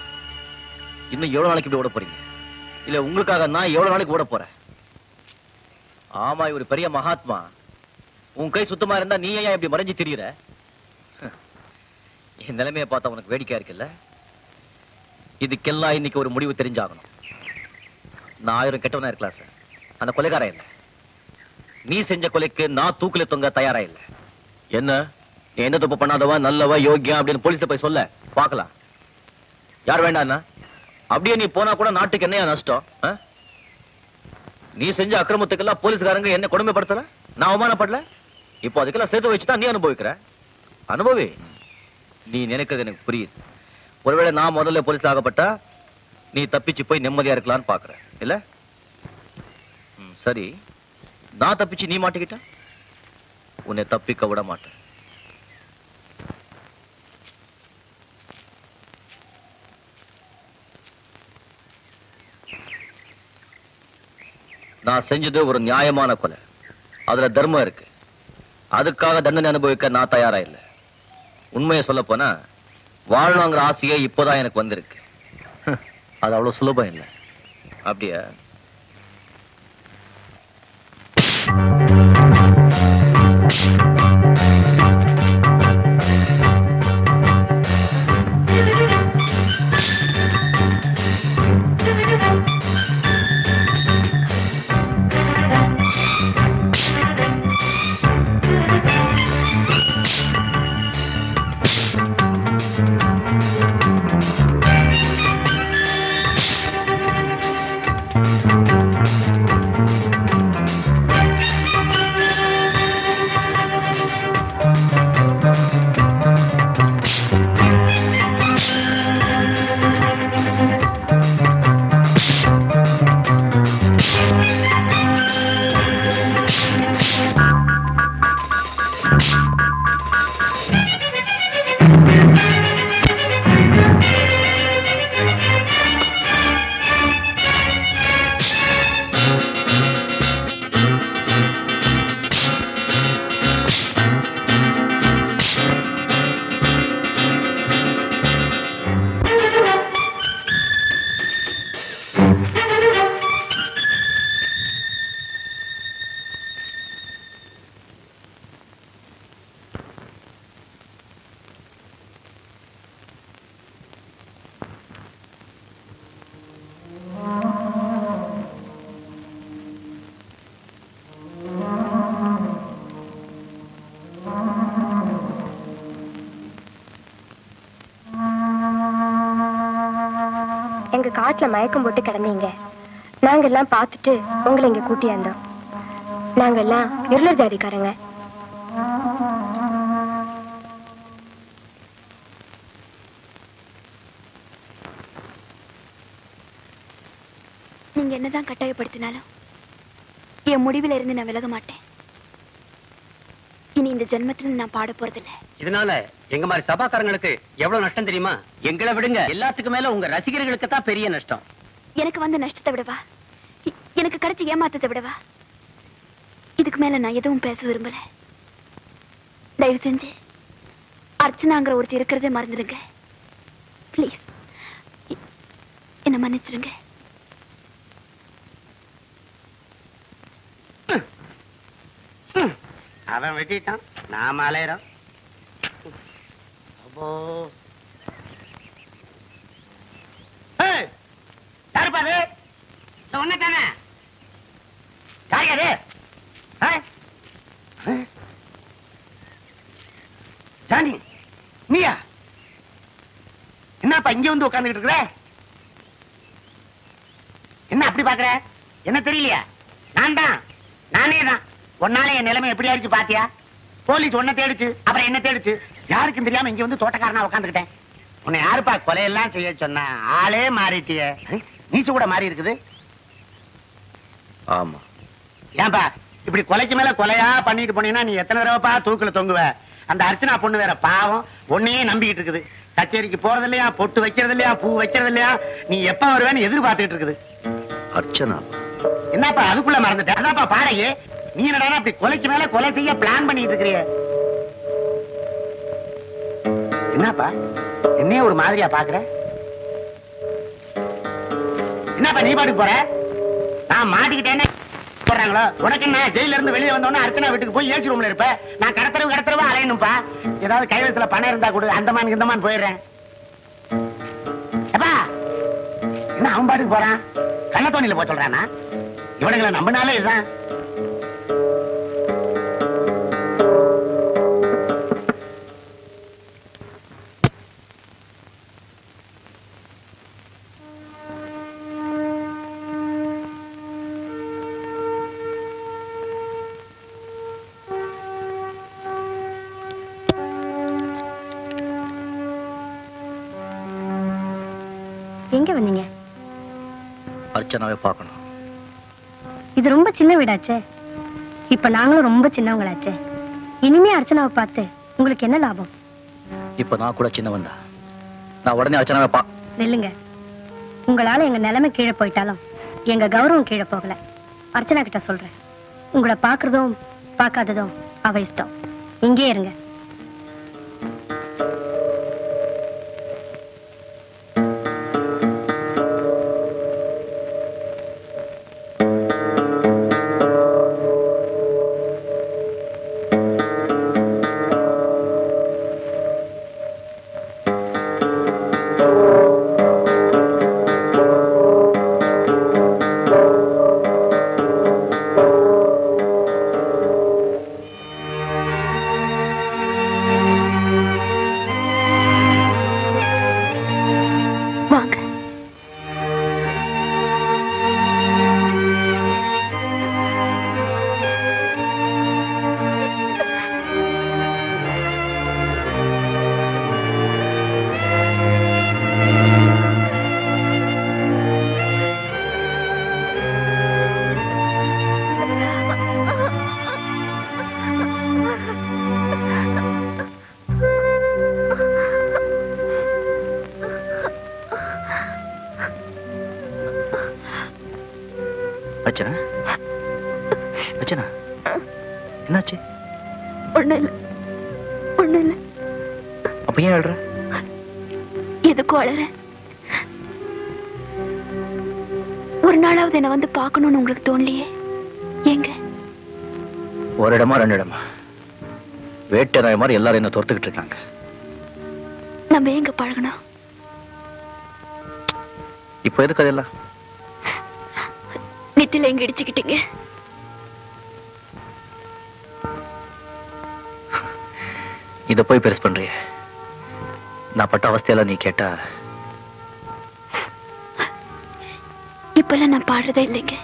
இன்னும் எவ்வளவு நாளைக்கு இப்படி ஓட போறீங்க? இல்ல உங்களுக்காக நான் எவ்வளவு நாளைக்கு ஓட போறேன்? ஆமா, இவர் பெரிய மகாத்மா. உன் கை சுத்தமா இருந்தா நீ ஏன் இப்படி மறைஞ்சு திரியுற? என் நிலைமையை பார்த்தா உனக்கு வேடிக்கையா இருக்குல்ல? இதுக்கெல்லாம் இன்னைக்கு ஒரு முடிவு தெரிஞ்சாகணும். நான் 1000 கெட்டவனா இருக்கலாம் சார், அந்த கொலைகாரன் இல்ல. நீ செஞ்ச கொலைக்கு நான் தூக்கில தொங்க தயாரா இல்ல. என்ன எந்த தப்பு பண்ணாதவா நல்லவா யோகியா அப்படின்னு போலீஸ்ல போய் சொல்ல பார்க்கலாம். யார் வேண்டாம்னா? அப்படியே நீ போனா கூட நாட்டுக்கு என்னையா நஷ்டம்? நீ செஞ்ச அக்கிரமத்துக்கெல்லாம் போலீஸ்காரங்க என்ன கொடுமைப்படுத்தல, நான் அவமானப்படல. இப்போ அதுக்கெல்லாம் சேர்த்து வச்சுதான் நீ அனுபவிக்கிற. அனுபவி. நீ நினைக்கிறது எனக்கு புரியுது. ஒருவேளை நான் முதல்ல போலீஸ் ஆகப்பட்டா நீ தப்பிச்சு போய் நிம்மதியா இருக்கலாம்னு பாக்குற இல்ல? சரி, நான் தப்பிச்சு நீ மாட்டிக்கிட்ட, உன்னை தப்பிக்க விட மாட்டேன். நான் செஞ்சது ஒரு நியாயமான கொலை, அதுல தர்மம் இருக்கு. அதுக்காக தண்டனை அனுபவிக்க நான் தயாரா இல்லை. உண்மையை சொல்ல போனா வாழணுங்கிற ஆசையே இப்போதான் எனக்கு வந்திருக்கு. அது அவ்வளவு சுலபம் இல்லை. அப்படியா? காட்டுல மயக்கம் போட்டு கிடந்தீங்க. நாங்க எல்லாம் பார்த்துட்டு உங்களை இங்க கூட்டியாந்தோம். நாங்க எல்லாம் இருளர் ஜாதிக்காரங்க. நீங்க என்னதான் கட்டாயப்படுத்தினாலும் என் முடிவில் இருந்து நான் விலக மாட்டேன். இனி இந்த ஜென்மத்துல நான் பாட போறதில்ல. இதனால எங்க மாதிரி சபாக்காரங்களுக்கு எவ்வளவு நஷ்டம் தெரியுமா? எங்களை விடுங்க, எல்லாத்துக்கும் மேல உங்க ரசிகர்களுக்கு தான் பெரிய நஷ்டம். எனக்கு வந்து நஷ்டத்தை விடவா, எனக்கு கிடைச்ச ஏமாத்தத்தை விடவா, இதுக்கு மேல நான் எதுவும் பேச விரும்பல. தயவு செஞ்சு அர்ச்சனாங்கிற ஒருத்தர் இருக்கிறதே மறந்துடுங்க. பிளீஸ் என்ன மன்னிச்சிருங்க. அவன் வெட்டிட்டான், நாம அலையறோம். யாருப்பா அது? ஒன்னதானே யாரு? ஜானி, நீயா? என்னப்பா இங்க வந்து உட்கார்ந்துட்டு இருக்கிற? என்ன அப்படி பாக்குற? என்ன தெரியலையா? நானே தான். ஒன்னால என் நிலைமை எப்படி ஆயிடுச்சு பாத்தியா? போலீஸ் ஒன்ன தேடிச்சு, அப்புறம் என்ன தேடிச்சு, யாருக்கும் தெரியாம இங்க வந்து தோட்டக்காரனா உட்காந்துக்கிட்டேன். உன்னை யாருப்பா கொலையெல்லாம் செய்ய சொன்ன? ஆளே மாறிட்டிய. நீச்சு கூட மாறி இருக்குது. ஆமா. ஏன்பா இப்படி கொலைக்கு மேல கொலையா பண்ணிட்டு போனீங்கன்னா நீ எத்தனை தடவைப்பா தூக்குல தொங்குவ? அந்த அர்ச்சனா பொண்ணு வேற பாவம், உன்னையே நம்பிக்கிட்டு இருக்குது. கச்சேரிக்கு போறது இல்லையா, பொட்டு வைக்கிறது இல்லையா, பூ வைக்கிறது இல்லையா, நீ எப்ப வருவேன்னு எதிர்பார்த்துட்டு இருக்குது. அர்ச்சனா என்னப்பா அதுக்குள்ள மறந்துட்டேன்? அதான்ப்பா பாடையே. நீ என்னடா அப்படி கொலைக்கு மேல கொலை செய்ய பிளான் பண்ணிட்டு இருக்கிறிய? என்னப்பா என்னைய ஒரு மாதிரியா பாக்குற? என்னப்பா நீ பாட்டுக்கு போற? நான் மாட்டிக்கிட்டேன்னு போடுறாங்களோ? உனக்கு என்ன ஜெயில இருந்து வெளியே வந்தோன்னா அர்ச்சனா வீட்டுக்கு போய் ஏசி ரூம்ல இருப்ப, நான் கடத்தரவு அலையணும்பா. ஏதாவது கைவசத்துல பணம் இருந்தா கூட அந்தமான் இந்தமான் போயிடுறேன். என்ன அவன் பாட்டுக்கு போறான்? கள்ளத்தோணியில போய் சொல்றானா? இவனுங்களை நம்பினாலே இதுதான். எங்க வந்தீங்க? அர்ச்சனாவை பார்க்கணும். இது ரொம்ப சின்ன வீடாச்சே. இப்ப நாங்களும் ரொம்ப சின்னவங்களாச்சே. இனிமே அர்ச்சனாவை பார்த்து உங்களுக்கு என்ன லாபம்? இப்ப நான் கூட சின்னவன் தான். நான் உடனே அர்ச்சனாவை நில்லுங்க. உங்களால எங்க நிலைமை கீழே போயிட்டாலும் எங்க கௌரவம் கீழே போகல. அர்ச்சனா கிட்ட சொல்றேன், உங்களை பாக்குறதும் பார்க்காததும் அவ இஷ்டம். இங்கே இருங்க. அர்ச்சனா, அர்ச்சனா, என்னாச்சு? ஒண்ணு இல்ல. அப்ப ஏன் அழுற? எதுக்கும் அழற? ஒரு நாளாவது என்ன வந்து பார்க்கணும்னு உங்களுக்கு தோணலையே? எங்க? ஒரு இடமா ரெண்டு இடமா? வேட்டை நாய் மாதிரி எல்லாரும் என்ன துரத்துக்கிட்டு இருக்காங்க. நம்ம எங்க பழகணும்? இப்ப எதுக்கு அதெல்லாம்? நெத்தில எங்க இடிச்சுக்கிட்டீங்க? இத போய் பெருசு பண்றிய? நான் பட்ட அவஸ்தையெல்லாம் நீ கேட்டா இப்பெல்லாம் நான் பாடுறதே இல்லைங்க.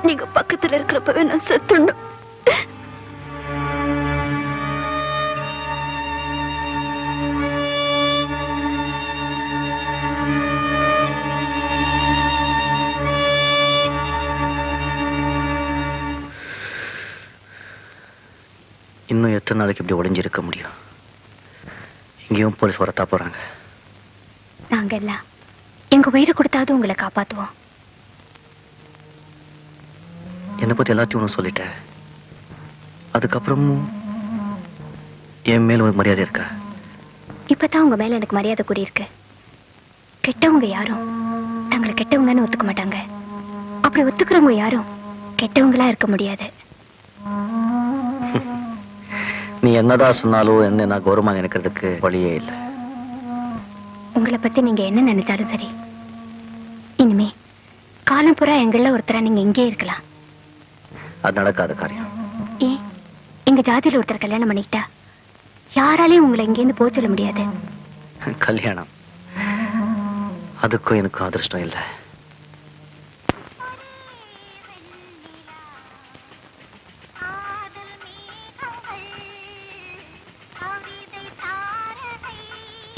நீங்க பக்கத்துல இருக்கிறப்பவே நான் செத்துணும். இன்னும் எத்தனை நாளைக்கு இப்படி உடைஞ்சிருக்க முடியும்? இங்கேயும் போலீஸ் வரத்தா போறாங்க. நாங்க எல்லாம் எங்க உயிரை கொடுத்தாவது உங்களை காப்பாத்துவோம். என்னை பத்தி எல்லாத்தையும் ஒன்று சொல்லிட்டேன். அதுக்கப்புறமும் என் மேல உனக்கு மரியாதை இருக்கா? இப்பதான் உங்க மேல எனக்கு மரியாதை கூடியிருக்கு. கெட்டவங்க யாரும் தங்களை கெட்டவங்கன்னு ஒத்துக்க மாட்டாங்க. அப்படி ஒத்துக்கிறவங்க யாரும் கெட்டவங்களா இருக்க முடியாது. நீ என்னதான் சொன்னாலும் என்ன நான் கௌரவமா நினைக்கிறதுக்கு வழியே இல்லை. உங்களை பத்தி நீங்க என்ன நினைச்சாலும் சரி, இனிமே காலம் பூரா எங்கள ஒருத்தரா நீங்க இங்கே இருக்கலாம். அது நடக்காத காரியம். ஏன்? எங்க ஜாதியில ஒருத்தர் கல்யாணம் பண்ணிக்கிட்டா யாராலையும் உங்களை இங்கேருந்து போக சொல்ல முடியாது. கல்யாணம் அதுக்கும் எனக்கும் அதிர்ஷ்டம் இல்லை.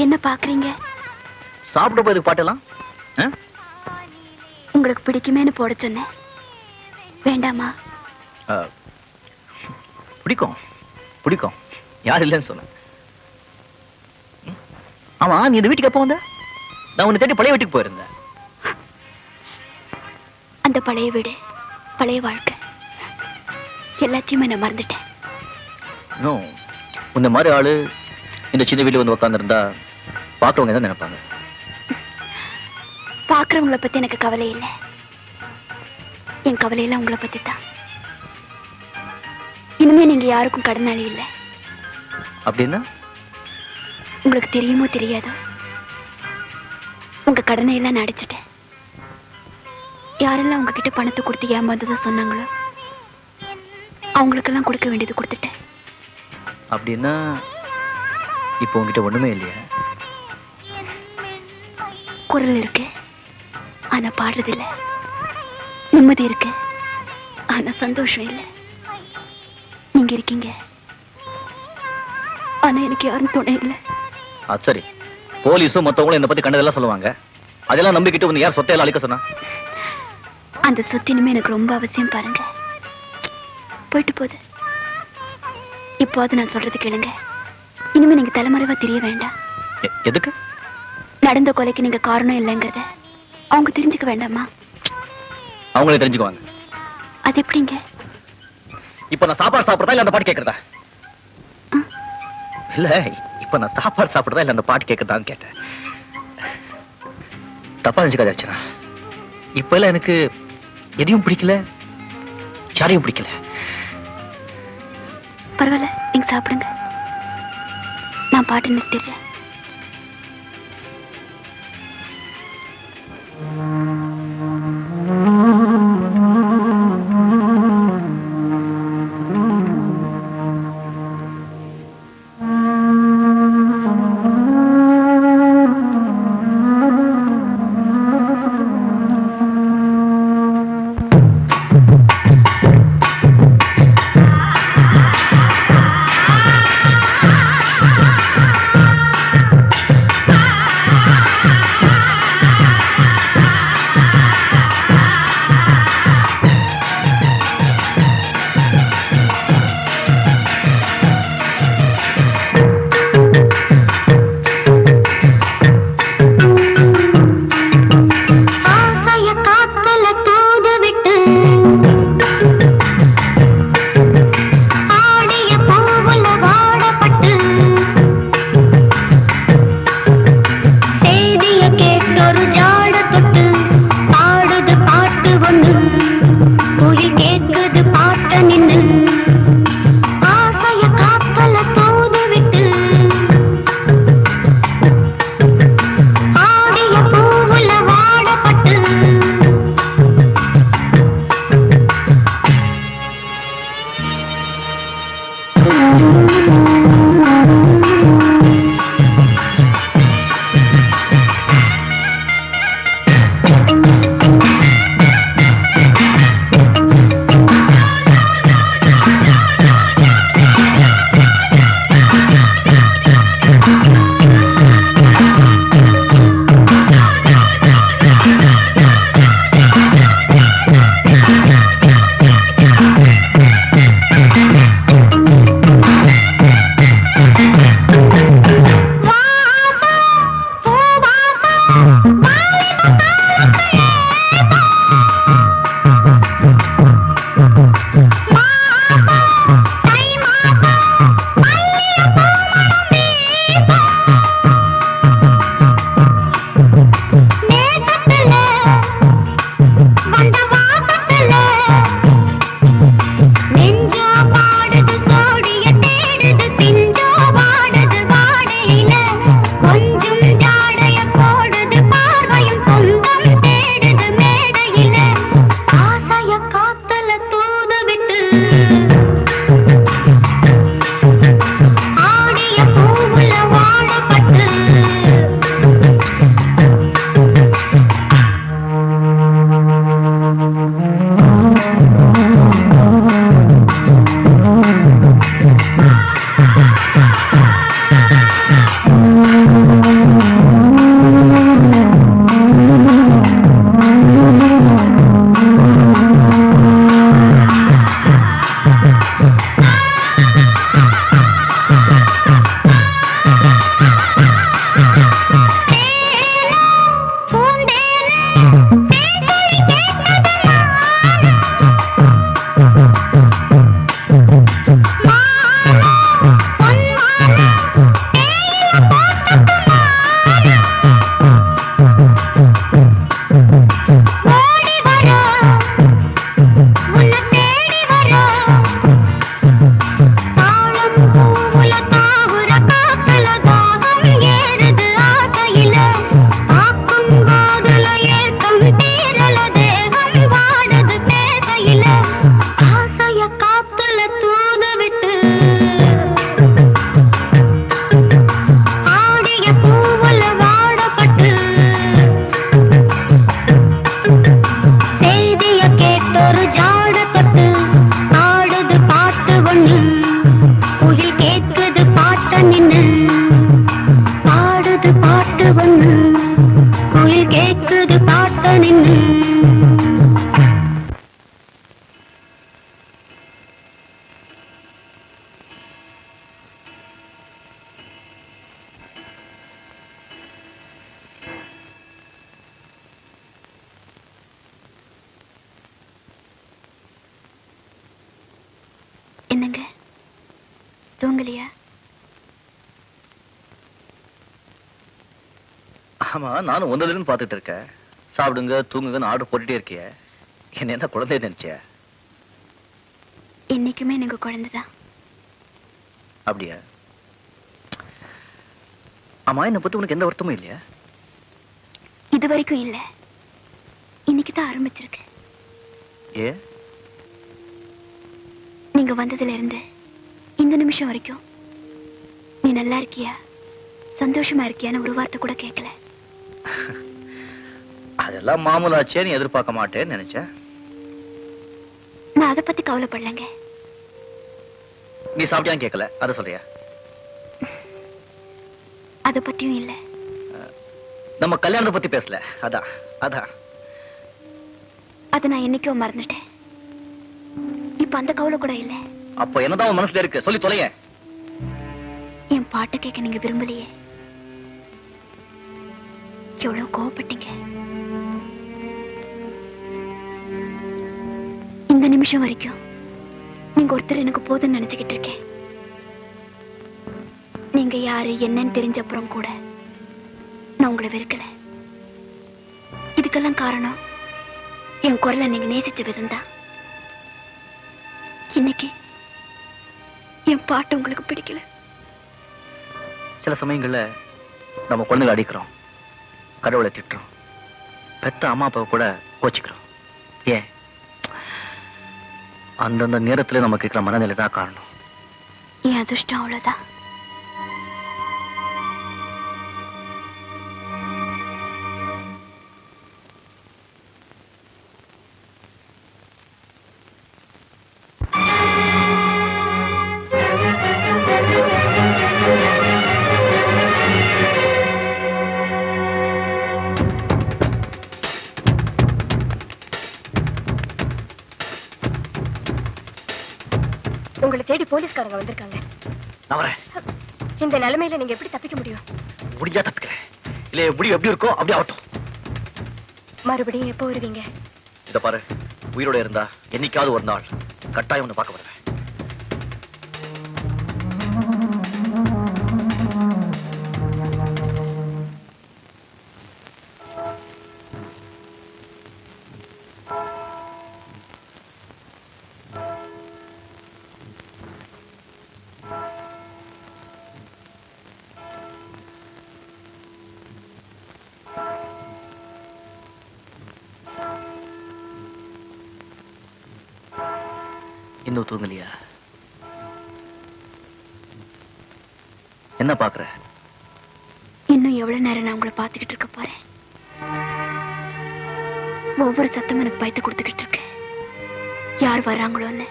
என்ன பாக்குறீங்க? சாப்பிட போய் பாட்டெல்லாம் உங்களுக்கு பிடிக்குமேன்னு போட சொன்னேன். வேண்டாமா? பிடிக்கும் பிடிக்கும், யார் இல்லைன்னு சொன்ன. ஆமா, நீ இந்த வீட்டுக்கு எப்போ வந்த? நான் உன்னை தேடி பழைய வீட்டுக்கு போயிருந்தேன். அந்த பழைய வீடு, பழைய வாழ்க்கை எல்லாத்தையுமே நான் மறந்துட்டேன். இந்த மாதிரி ஆளு இந்த சின்ன வீட்டுல வந்து உட்காந்துருந்தா பாக்குறவங்க தான் நினைப்பாங்க. பாக்குறவங்கள பத்தி எனக்கு கவலை இல்லை. என் கவலையெல்லாம் உங்களை பத்தி தான். இனிமே நீங்க யாருக்கும் கடனாளி இல்லை. அப்படின்னா உங்களுக்கு தெரியுமோ தெரியாதோ, உங்க கடனை எல்லாம் நான் அடைச்சிட்டேன். யாரெல்லாம் உங்ககிட்ட பணத்தை கொடுத்து ஏமாந்ததா சொன்னாங்களோ அவங்களுக்கெல்லாம் கொடுக்க வேண்டியது கொடுத்துட்டேன். அப்படின்னா இப்போ உங்ககிட்ட ஒண்ணுமே இல்லையா? குரல் இருக்கு, ஆனா பாடுறது இல்ல. நிம்மதி இருக்கு, ஆனா சந்தோஷம் இல்லை. நீங்க இருக்கீங்க, ஆனா எனக்கு யாரும் துணை இல்லை. அது சரி, போலீஸும் மத்தவங்களும் இந்த பத்தி கண்டதெல்லாம் சொல்லுவாங்க. அதெல்லாம் நம்பிக்கிட்டு வந்து யார் சொத்தையெல்லாம் அழிக்க சொன்னா? அந்த சொத்து இனிமே எனக்கு ரொம்ப அவசியம். பாருங்க, போயிட்டு போகுது. இப்போ அது நான் சொல்றது கேளுங்க. இனிமே நீங்க தலைமறைவா தெரிய வேண்டாம். எதுக்கு? நடந்த கொலைக்கு நீங்க காரணம் இல்லைங்கிறத அவங்க தெரிஞ்சுக்க வேண்டாமா? அவங்களே தெரிஞ்சுக்குவாங்க. அது எப்படிங்க? இப்ப நான் சாப்பாடு சாப்பிடுறதா இல்ல அந்த பாட்டு கேட்கறதா? இல்ல, இப்ப நான் சாப்பாடு சாப்பிடுறதா இல்ல அந்த பாட்டு கேட்கறதான்னு கேட்டேன். தப்பா நினைச்சுக்காத அர்ச்சனா. இப்ப எல்லாம் எனக்கு எதையும் பிடிக்கல, யாரையும் பிடிக்கல. பரவாயில்ல, நீங்க சாப்பிடுங்க. நான் பாட்டு நிறுத்திடுறேன். குயில் கேட்குது பாட்ட நின்னு. என்னங்க தூங்கலையா? ஆமா, நானும் ஒன்னதுன்னு பாத்துட்டு இருக்கேன். சாப்பிடுங்க தூங்குங்கன்னு ஆர்டர் போட்டுட்டே இருக்கிய. என்ன என்ன குழந்தைய நினைச்சிய? என்னைக்குமே எனக்கு குழந்தைதான். அப்படியா? ஆமா, என்னை பத்தி உனக்கு எந்த வருத்தமும் இல்லையா? இது வரைக்கும் இல்ல, இன்னைக்கு தான் ஆரம்பிச்சிருக்கு. ஏ, நீங்க வந்ததுல இருந்து இந்த நிமிஷம் வரைக்கும் நீ நல்லா இருக்கியா, சந்தோஷமா இருக்கியான்னு ஒரு வார்த்தை கூட கேட்கல. அதெல்லாம் மாமூலாச்சேன்னு எதிர்பார்க்க மாட்டேன்னு நினைச்சேன். நான் அதை பத்தி கவலைப்படலங்க. நீ சாப்பிட்டியான்னு கேட்கல, அதை சொல்றியா? அதை பத்தியும் இல்ல. நம்ம கல்யாணத்தை பத்தி பேசல, அதான் அதான். அதை நான் என்னைக்கோ மறந்துட்டேன். இப்ப அந்த கவலை கூட இல்ல. அப்ப என்னதான் உன் மனசுல இருக்கு, சொல்லி தொலைய. என் பாட்டை கேட்க நீங்க விரும்பலையே. எவ்வளவு கோவப்பட்டீங்க. இந்த நிமிஷம் வரைக்கும் நீங்க ஒருத்தர் எனக்கு போதும்னு நினைச்சுக்கிட்டு இருக்கேன். நீங்க யாரு என்னன்னு தெரிஞ்ச அப்புறம் கூட நான் உங்களை வெறுக்கல. இதுக்கெல்லாம் காரணம் என் குரலை நீங்க நேசிச்ச விதம்தான். இன்னைக்கு என் பாட்டு உங்களுக்கு பிடிக்கல. சில சமயங்கள்ல நம்ம குழந்தைகளை அடிக்கிறோம், கடவுளை திட்டுறோம், பெத்த அம்மா அப்பாவை கூட கோச்சிக்கிறோம். ஏன்? அந்தந்த நேரத்துல நமக்கு இருக்கிற மனநிலை தான் காரணம். என் அதிர்ஷ்டம் அவ்வளவுதான். உங்களை தேடி போலீஸ்காரங்க வந்திருக்காங்க. இந்த நிலைமையில நீங்க எப்படி தப்பிக்க முடியும்? முடிஞ்சா தப்பிக்கிறேன், இல்ல எப்படி எப்படி இருக்கோ அப்படி ஆகட்டும். மறுபடியும் எப்போ வருவீங்க? இத பாரு, உயிரோட இருந்தா என்னைக்காவது ஒரு நாள் கட்டாயம் ஒண்ணு பார்க்க வருவேன். இன்னும் தூங்கலையா? என்ன பாக்குற? இன்னும் எவ்வளவு நேரம் நான் உங்களை பார்த்துக்கிட்டு இருக்க போறேன்? ஒவ்வொரு சத்தமும் எனக்கு பயத்தை கொடுத்துக்கிட்டு இருக்கு. யார் வர்றாங்களோன்னு.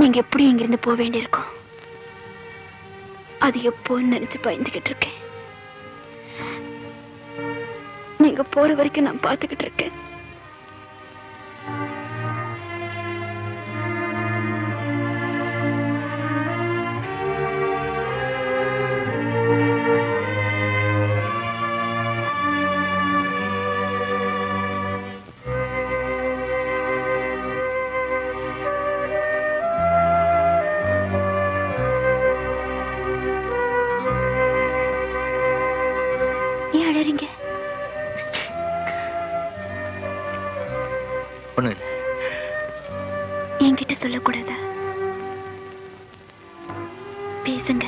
நீங்க எப்படி இங்கிருந்து போக வேண்டியிருக்கும், அது எப்போன்னு நினைச்சு பயந்துகிட்டு இருக்கேன். நீங்க போற வரைக்கும் நான் பார்த்துக்கிட்டு இருக்கேன். ஏன் அழறீங்க? ஒண்ணும் இல்லை. என்கிட்ட சொல்லக்கூடாதா? பேசுங்க.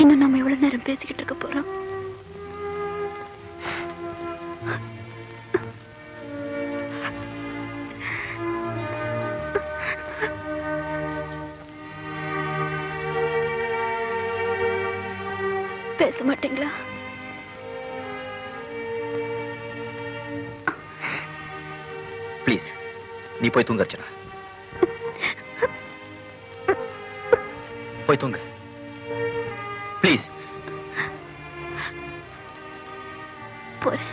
இன்னும் நம்ம எவ்வளவு நேரம் பேசிக்கிட்டு இருக்க போறோம்? பேச மாட்டீங்களா? ப்ளீஸ், நீ போய் தூங்க அர்ச்சனா. போய் தூங்க ப்ளீஸ். போறேன்.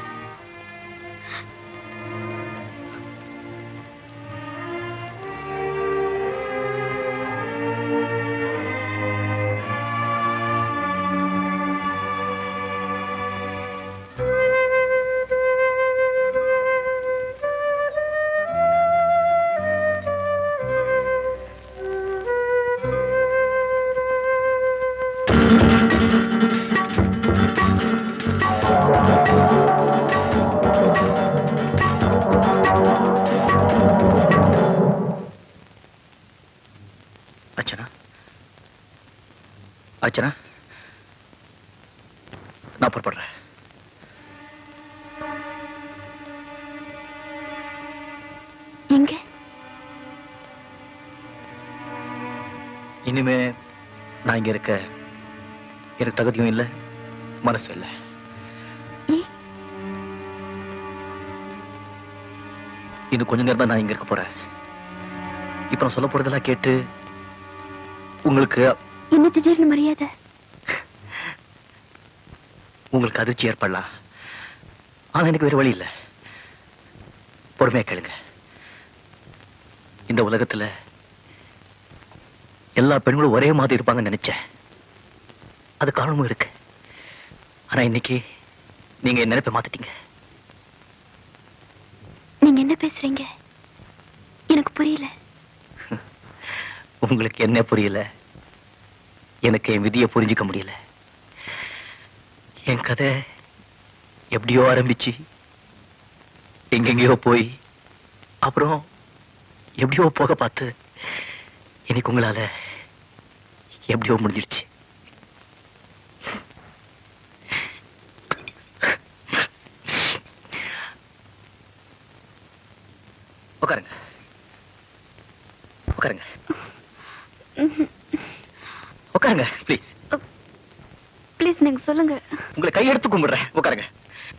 அர்ச்சனா, அர்ச்சனா, நான் புறப்படுறேன். எங்க? இனிமே நான் இங்க இருக்க எனக்கு தகுதியும் இல்லை, மனசு இல்லை. இன்னும் கொஞ்ச நேரம் தான் நான் இங்க இருக்க போறேன். இப்ப நான் சொல்ல போறதெல்லாம் கேட்டு உங்களுக்கு என்ன திடீர்னு மரியாதை? உங்களுக்கு அதிர்ச்சி ஏற்படலாம், ஆனா எனக்கு வேற வழி இல்லை. பொறுமையா கேளுங்க. இந்த உலகத்துல எல்லா பெண்களும் ஒரே மாதிரி இருப்பாங்கன்னு நினைச்சேன். அது காரணமும் இருக்கு. ஆனா இன்னைக்கு நீங்க என் நினைப்பை மாத்திட்டீங்க. நீங்க என்ன பேசுறீங்க? எனக்கு புரியல. உங்களுக்கு என்ன புரியல? எனக்கு என் விதியை புரிஞ்சுக்க முடியல. என் கதை எப்படியோ ஆரம்பிச்சு எங்கெங்கயோ போய் அப்புறம் எப்படியோ போக பார்த்து இன்னைக்கு உங்களால எப்படியோ முடிஞ்சிருச்சு. உட்காருங்க, உட்காருங்க, உட்காருங்க ப்ளீஸ். ப்ளீஸ் நீங்க சொல்லுங்க. உங்களை கையெடுத்து கும்பிடுறேன், உட்காருங்க.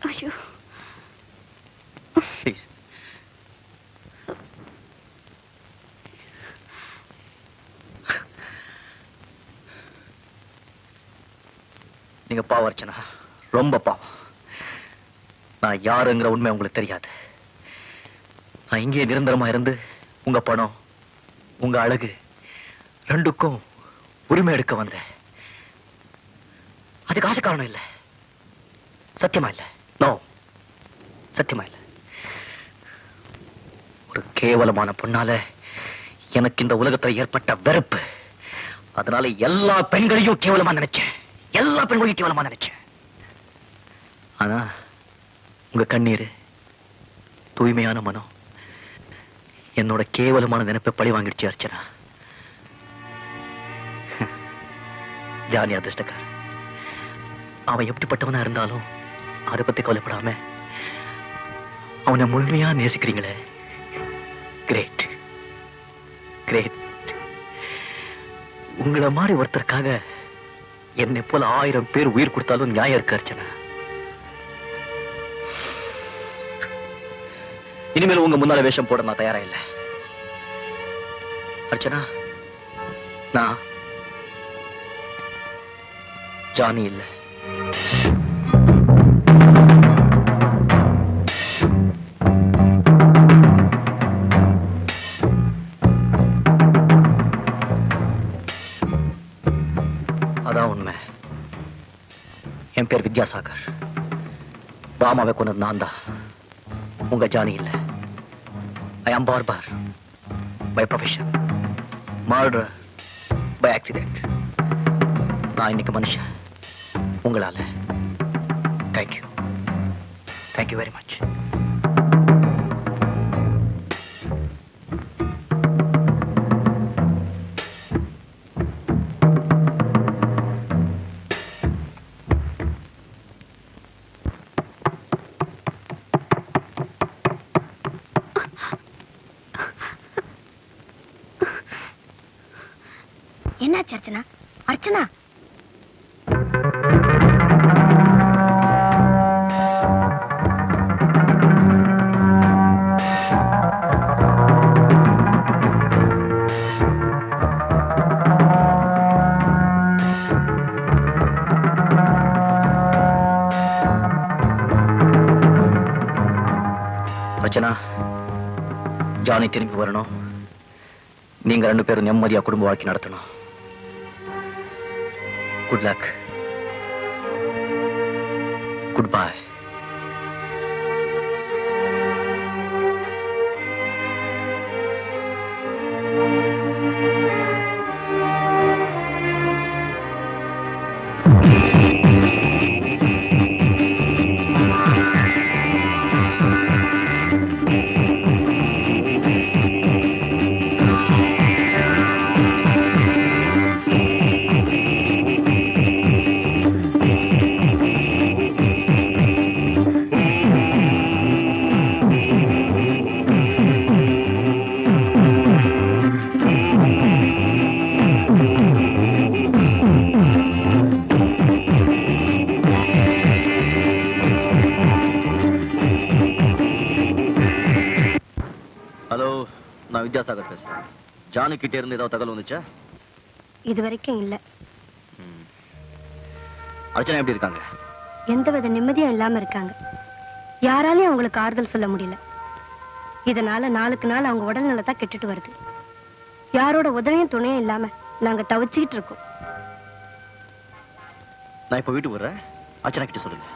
ஐயோ ப்ளீஸ். நீங்க பாவம் அர்ச்சனா, ரொம்ப பாவம். நான் யாருங்கிற உண்மை உங்களுக்கு தெரியாது. நான் இங்கே நிரந்தரமா இருந்து உங்க பணம், உங்க அழகு ரெண்டுக்கும் உரிமை எடுக்க வந்தேன். அதுக்கு ஆசை காரணம் இல்ல, சத்தியமா இல்ல. நோ, சத்தியமா இல்ல. ஒரு கேவலமான பொண்ணால எனக்கு இந்த உலகத்துல ஏற்பட்ட வெறுப்பு. அதனால எல்லா பெண்களையும் கேவலமா நினைச்சேன், எல்லா பெண்களையும் கேவலமா நினைச்சேன். ஆனா உங்க கண்ணீர், தூய்மையான மனம் என்னோட கேவலமான நினைப்பை பழி வாங்கிடுச்சு அர்ச்சனா. ஜானி அதிர்ஷ்டக்கார். அவன் எப்படிப்பட்டவனா இருந்தாலும் அதை பத்தி கவலைப்படாம அவனை முழுமையா நேசிக்கிறீங்களே, கிரேட் கிரேட். உங்களை மாதிரி ஒருத்தருக்காக என்னை போல 1000 பேர் உயிர் கொடுத்தாலும் நியாயம் இருக்கு அர்ச்சனா. இனிமேல் உங்க முன்னால வேஷம் போட நான் தயாரா இல்லை அர்ச்சனா. நான் ஜானி இல்லை. அதான் உண்மை. என் பேர் வித்யாசாகர். பாமாவை கொண்டது நான் தான், உங்க ஜானி இல்ல. I am barber by profession, murder by accident. நான் இன்னைக்கு மனுஷன் உங்களால. Thank you, thank you very much. என்னாச்சு அர்ச்சனா? அர்ச்சனா ரச்சனா, ஜானி திரும்பி வரணும். நீங்க 2 பேரும் நிம்மதியா குடும்ப வாழ்க்கை நடத்தணும். Good luck. Good bye. Hello, நான் வித்யாசாகர் பேசுறேன். ஜானி கிட்ட இருந்து ஏதாவது தகவல் வந்துச்சா? இது வரைக்கும் இல்ல. அர்ச்சனா எப்படி இருக்காங்க? எந்தவித நிம்மதியும் இல்லாம இருக்காங்க. யாராலையும் அவங்களுக்கு ஆறுதல் சொல்ல முடியல. இதனால நாளுக்கு நாள் அவங்க உடல்நலத்தை கெட்டுட்டு வருது. யாரோட உதவியும் துணையும் இல்லாம நாங்க தவிச்சுக்கிட்டு இருக்கோம். நான் இப்ப வீட்டுக்கு வர்றேன். அர்ச்சனா கிட்ட சொல்லுங்க.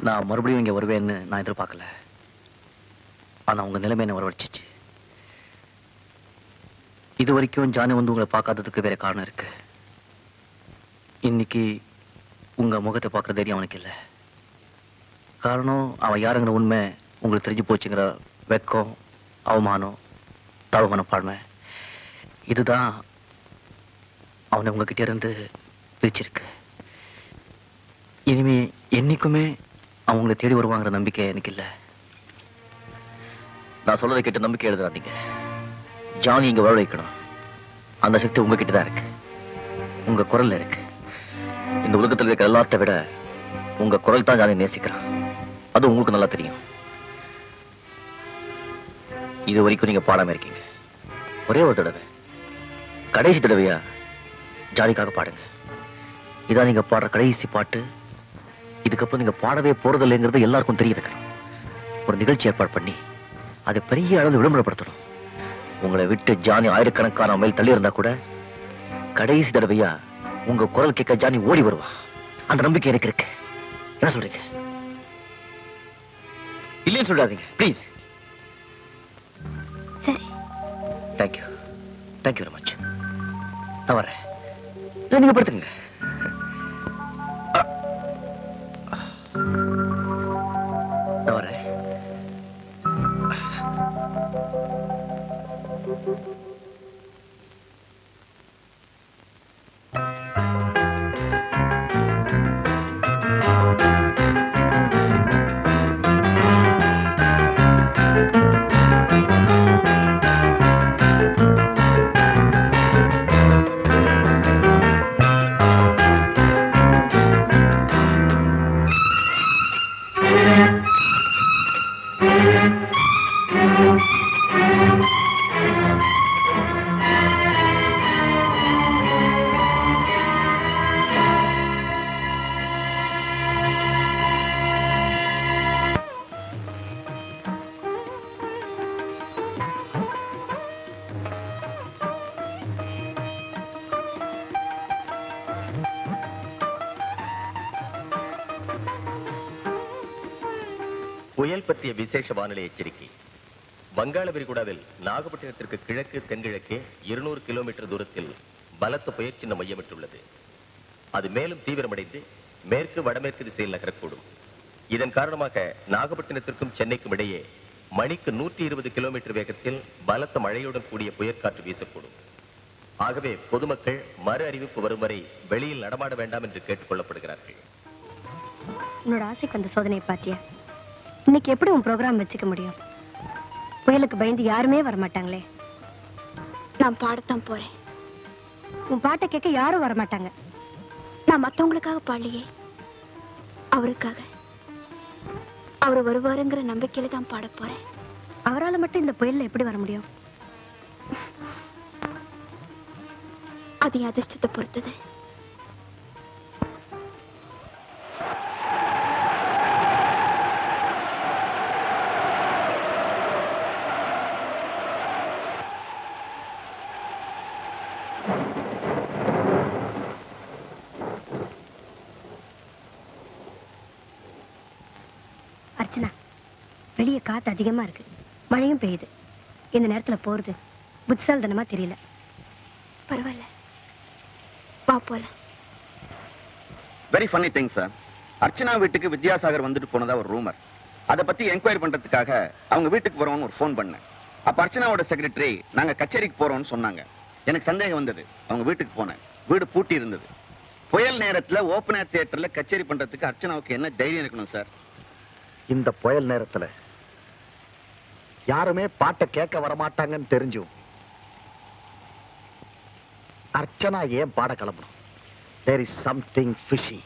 நான் மறுபடியும் இங்க வருவேன்னு நான் எதிர்பார்க்கல. ஆனா உங்க நிலைமை என்ன வரவழைச்சிச்சு. இது வரைக்கும் ஜானி வந்து உங்களை பார்க்காததுக்கு வேற காரணம் இருக்கு. இன்னைக்கு உங்க முகத்தை பார்க்கற தைரியம் அவனுக்கு இல்லை. காரணம், அவன் யாருங்கிற உண்மை உங்களுக்கு தெரிஞ்சு போச்சுங்கிற வெக்கம், அவமானம், தாழ்வு பான்மை. இதுதான் அவனை உங்ககிட்ட இருந்து பிரிச்சிருக்கு. இனிமே என்னைக்குமே அவங்களை தேடி வருவாங்கிற நம்பிக்கை எனக்கு இல்லை. நான் சொல்றதை கேட்டு நம்பிக்கை எழுதாதீங்க. ஜானி இங்க வர வைக்கணும். அந்த சக்தி உங்ககிட்ட தான் இருக்கு. உங்க குரல்ல இருக்கு. இந்த உலகத்தில் இருக்க எல்லாத்த விட உங்க குரல் தான் ஜானி நேசிக்கிறான். அது உங்களுக்கு நல்லா தெரியும். இது வரைக்கும் நீங்க பாடாம இருக்கீங்க. ஒரே ஒரு தடவை, கடைசி தடவையா ஜானிக்காக பாடுங்க. இதான் நீங்க பாடுற கடைசி பாட்டு. இதுக்கப்புறம் நீங்க பாடவே போறதில்லைங்கிறது எல்லாருக்கும் தெரிய வைக்கணும். ஒரு நிகழ்ச்சி ஏற்பாடு பண்ணி அதை பெரிய அளவு விளம்பரப்படுத்தணும். உங்களை விட்டு ஜானி ஆயிரக்கணக்கான மைல் தள்ளி இருந்தா கூட கடைசி தடவையா உங்க குரல் கேட்க ஜானி ஓடி வருவா. அந்த நம்பிக்கை எனக்கு இருக்கு. என்ன சொல்றீங்க? இல்லைன்னு சொல்லாதீங்க ப்ளீஸ். சரி. தேங்க்யூ. Thank you very much. நான் வரேன். நீங்க படுத்துங்க. நான் வரேன். புயல் பற்றிய விசேஷ வானிலை எச்சரிக்கை. வங்காள விரிகுடாவில் நாகப்பட்டினத்திற்கு கிழக்கு தென்கிழக்கே 200 கிலோமீட்டர் தூரத்தில் பலத்த புயல் சின்னம் மையமிட்டுள்ளது. அது மேலும் தீவிரமடைந்து மேற்கு வடமேற்கு திசையில் நகரக்கூடும். இதன் காரணமாக நாகப்பட்டினத்திற்கும் சென்னைக்கும் இடையே மணிக்கு 120 கிலோமீட்டர் வேகத்தில் பலத்த மழையுடன் கூடிய புயற்காற்று வீசக்கூடும். ஆகவே பொதுமக்கள் மறு அறிவிப்பு வரும் வரை வெளியில் நடமாட வேண்டாம் என்று கேட்டுக் கொள்ளப்படுகிறார்கள். உன்னோட ஆசைக்கு அந்த சோதனையை பாத்தியா? இன்னைக்கு எப்படி உன் ப்ரோக்ராம் வச்சுக்க முடியும்? புயலுக்கு பயந்து யாருமே வரமாட்டாங்களே. நான் பாடத்தான் போறேன். உன் பாட்டை கேட்க யாரும் வரமாட்டாங்க. நான் மத்தவங்களுக்காக பாடலையே, அவருக்காக. அவர் வருவாருங்கிற நம்பிக்கையில தான் பாட போறேன். அவரால மட்டும் இந்த புயல்ல எப்படி வர முடியும்? அது என் அதிர்ஷ்டத்தை பொறுத்தது. அர்ச்சனா, வெளியே காத்து அதிகமா இருக்கு, மழையும் பெய்யுது. இந்த நேரத்துல போறது புத்திசாலித்தனமா தெரியல. பரவாயில்ல, வா போலாம். Very funny thing sir. Archana வீட்டுக்கு வித்யாசாகர் வந்துட்டு போனதா ஒரு ரூமர். அதை பத்தி என்கொயரி பண்றதுக்காக அவங்க வீட்டுக்கு போறோம்னு ஒரு ஃபோன் பண்ணேன். அப்ப அர்ச்சனாவோட செக்ரட்டரி நாங்க கச்சேரிக்கு போறோம்னு சொன்னாங்க. எனக்கு சந்தேகம் வந்தது. அவங்க வீட்டுக்கு போனேன். வீடு பூட்டி இருந்தது. புயல் நேரத்துல ஓபன் ஏர் தியேட்டர்ல கச்சேரி பண்றதுக்கு அர்ச்சனாவுக்கு என்ன தைரியம் இருக்கணும் சார்? இந்த புயல் நேரத்துல யாருமே பாட்டை கேட்க வரமாட்டாங்கன்னு தெரிஞ்சும் அர்ச்சனா ஏன் பாட கிளம்பணும்? There is something fishy.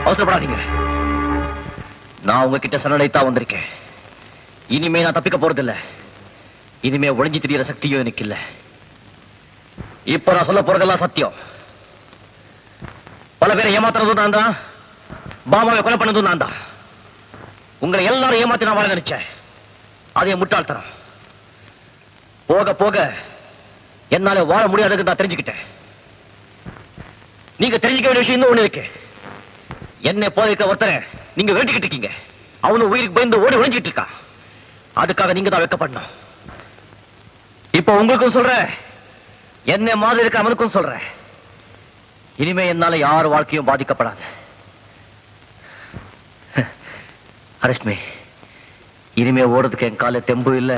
அவசரப்படாதீங்க. நான் உங்ககிட்ட சரணடைத்தான் வந்திருக்கேன். இனிமே நான் தப்பிக்க போறதில்ல. இனிமே ஒளிஞ்சு திரியற சக்தியும் எனக்கு இல்ல. இப்ப நான் சொல்ல போறதெல்லாம் சத்தியம். பல பேரை ஏமாத்துறதும் நான் தான், பாபாவை கொலை பண்ணதும் நான் தான். உங்களை எல்லாரும் ஏமாத்தி நான் வாழ நினைச்சேன். அதே முட்டாள்தனம். போக போக என்னால வாழ முடியாதுன்னு நான் தெரிஞ்சுக்கிட்டேன். நீங்க தெரிஞ்சுக்க வேண்டிய விஷயம் இன்னும் ஒண்ணு இருக்கு. என்னை போல இருக்க ஒருத்தரை நீங்க வேண்டிக்கிட்டு இருக்கீங்க. அவனு உயிருக்கு பயந்து ஓடி ஒழிஞ்சிட்டு இருக்கான். அதுக்காக நீங்க தான் வெட்கப்படணும். இப்ப உங்களுக்கும் சொல்றேன், என்ன மாதிரி இருக்க அவனுக்கும் சொல்றேன், இனிமே என்னால யார் வாழ்க்கையும் பாதிக்கப்படாது. அரஷ்மி, இனிமே ஓடுறதுக்கு என் கால தெம்பு இல்ல,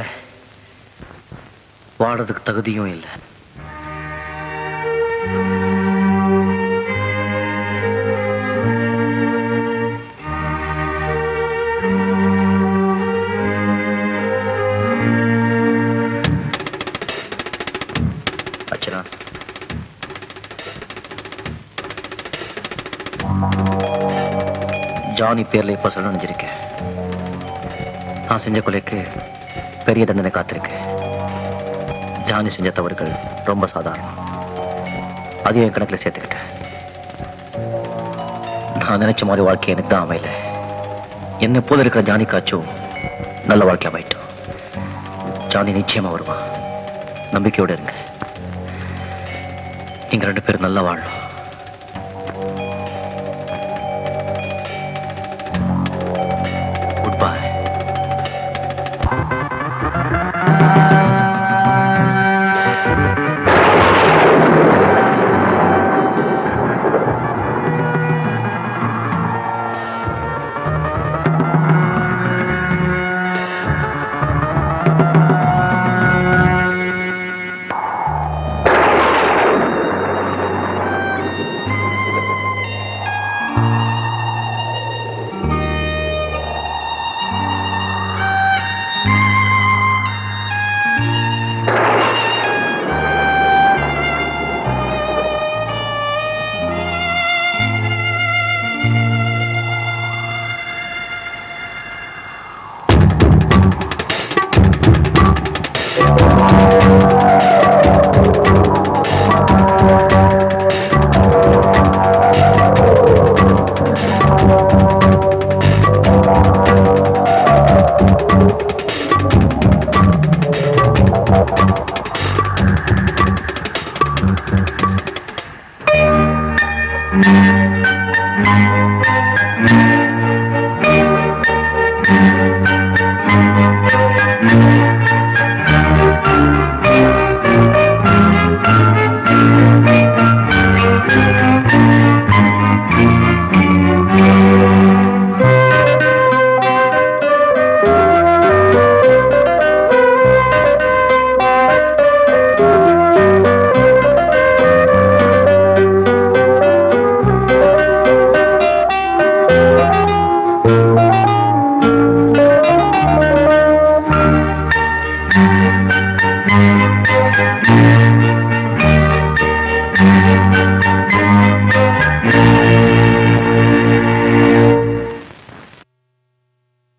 வாடுறதுக்கு தகுதியும் இல்லை. அர்ச்சனா, ஜானி பேர்ல இப்ப சொல்ல நினைச்சிருக்கேன். நான் செஞ்ச கொலைக்கு பெரிய தண்டனை காத்திருக்கேன். ஜானி செஞ்ச தவறுகள் ரொம்ப சாதாரணம். அதையும் என் கணக்கில் சேர்த்துக்கிட்டேன். நான் நினைச்ச மாதிரி வாழ்க்கை எனக்கு தான் அமையல. என்னை போல இருக்கிற ஜானிக்காச்சும் நல்ல வாழ்க்கை அமையட்டும். ஜானி நிச்சயமா வருவான். நம்பிக்கையோட இருங்க. நீங்க 2 பேரும் நல்லா வாழணும். Good bye.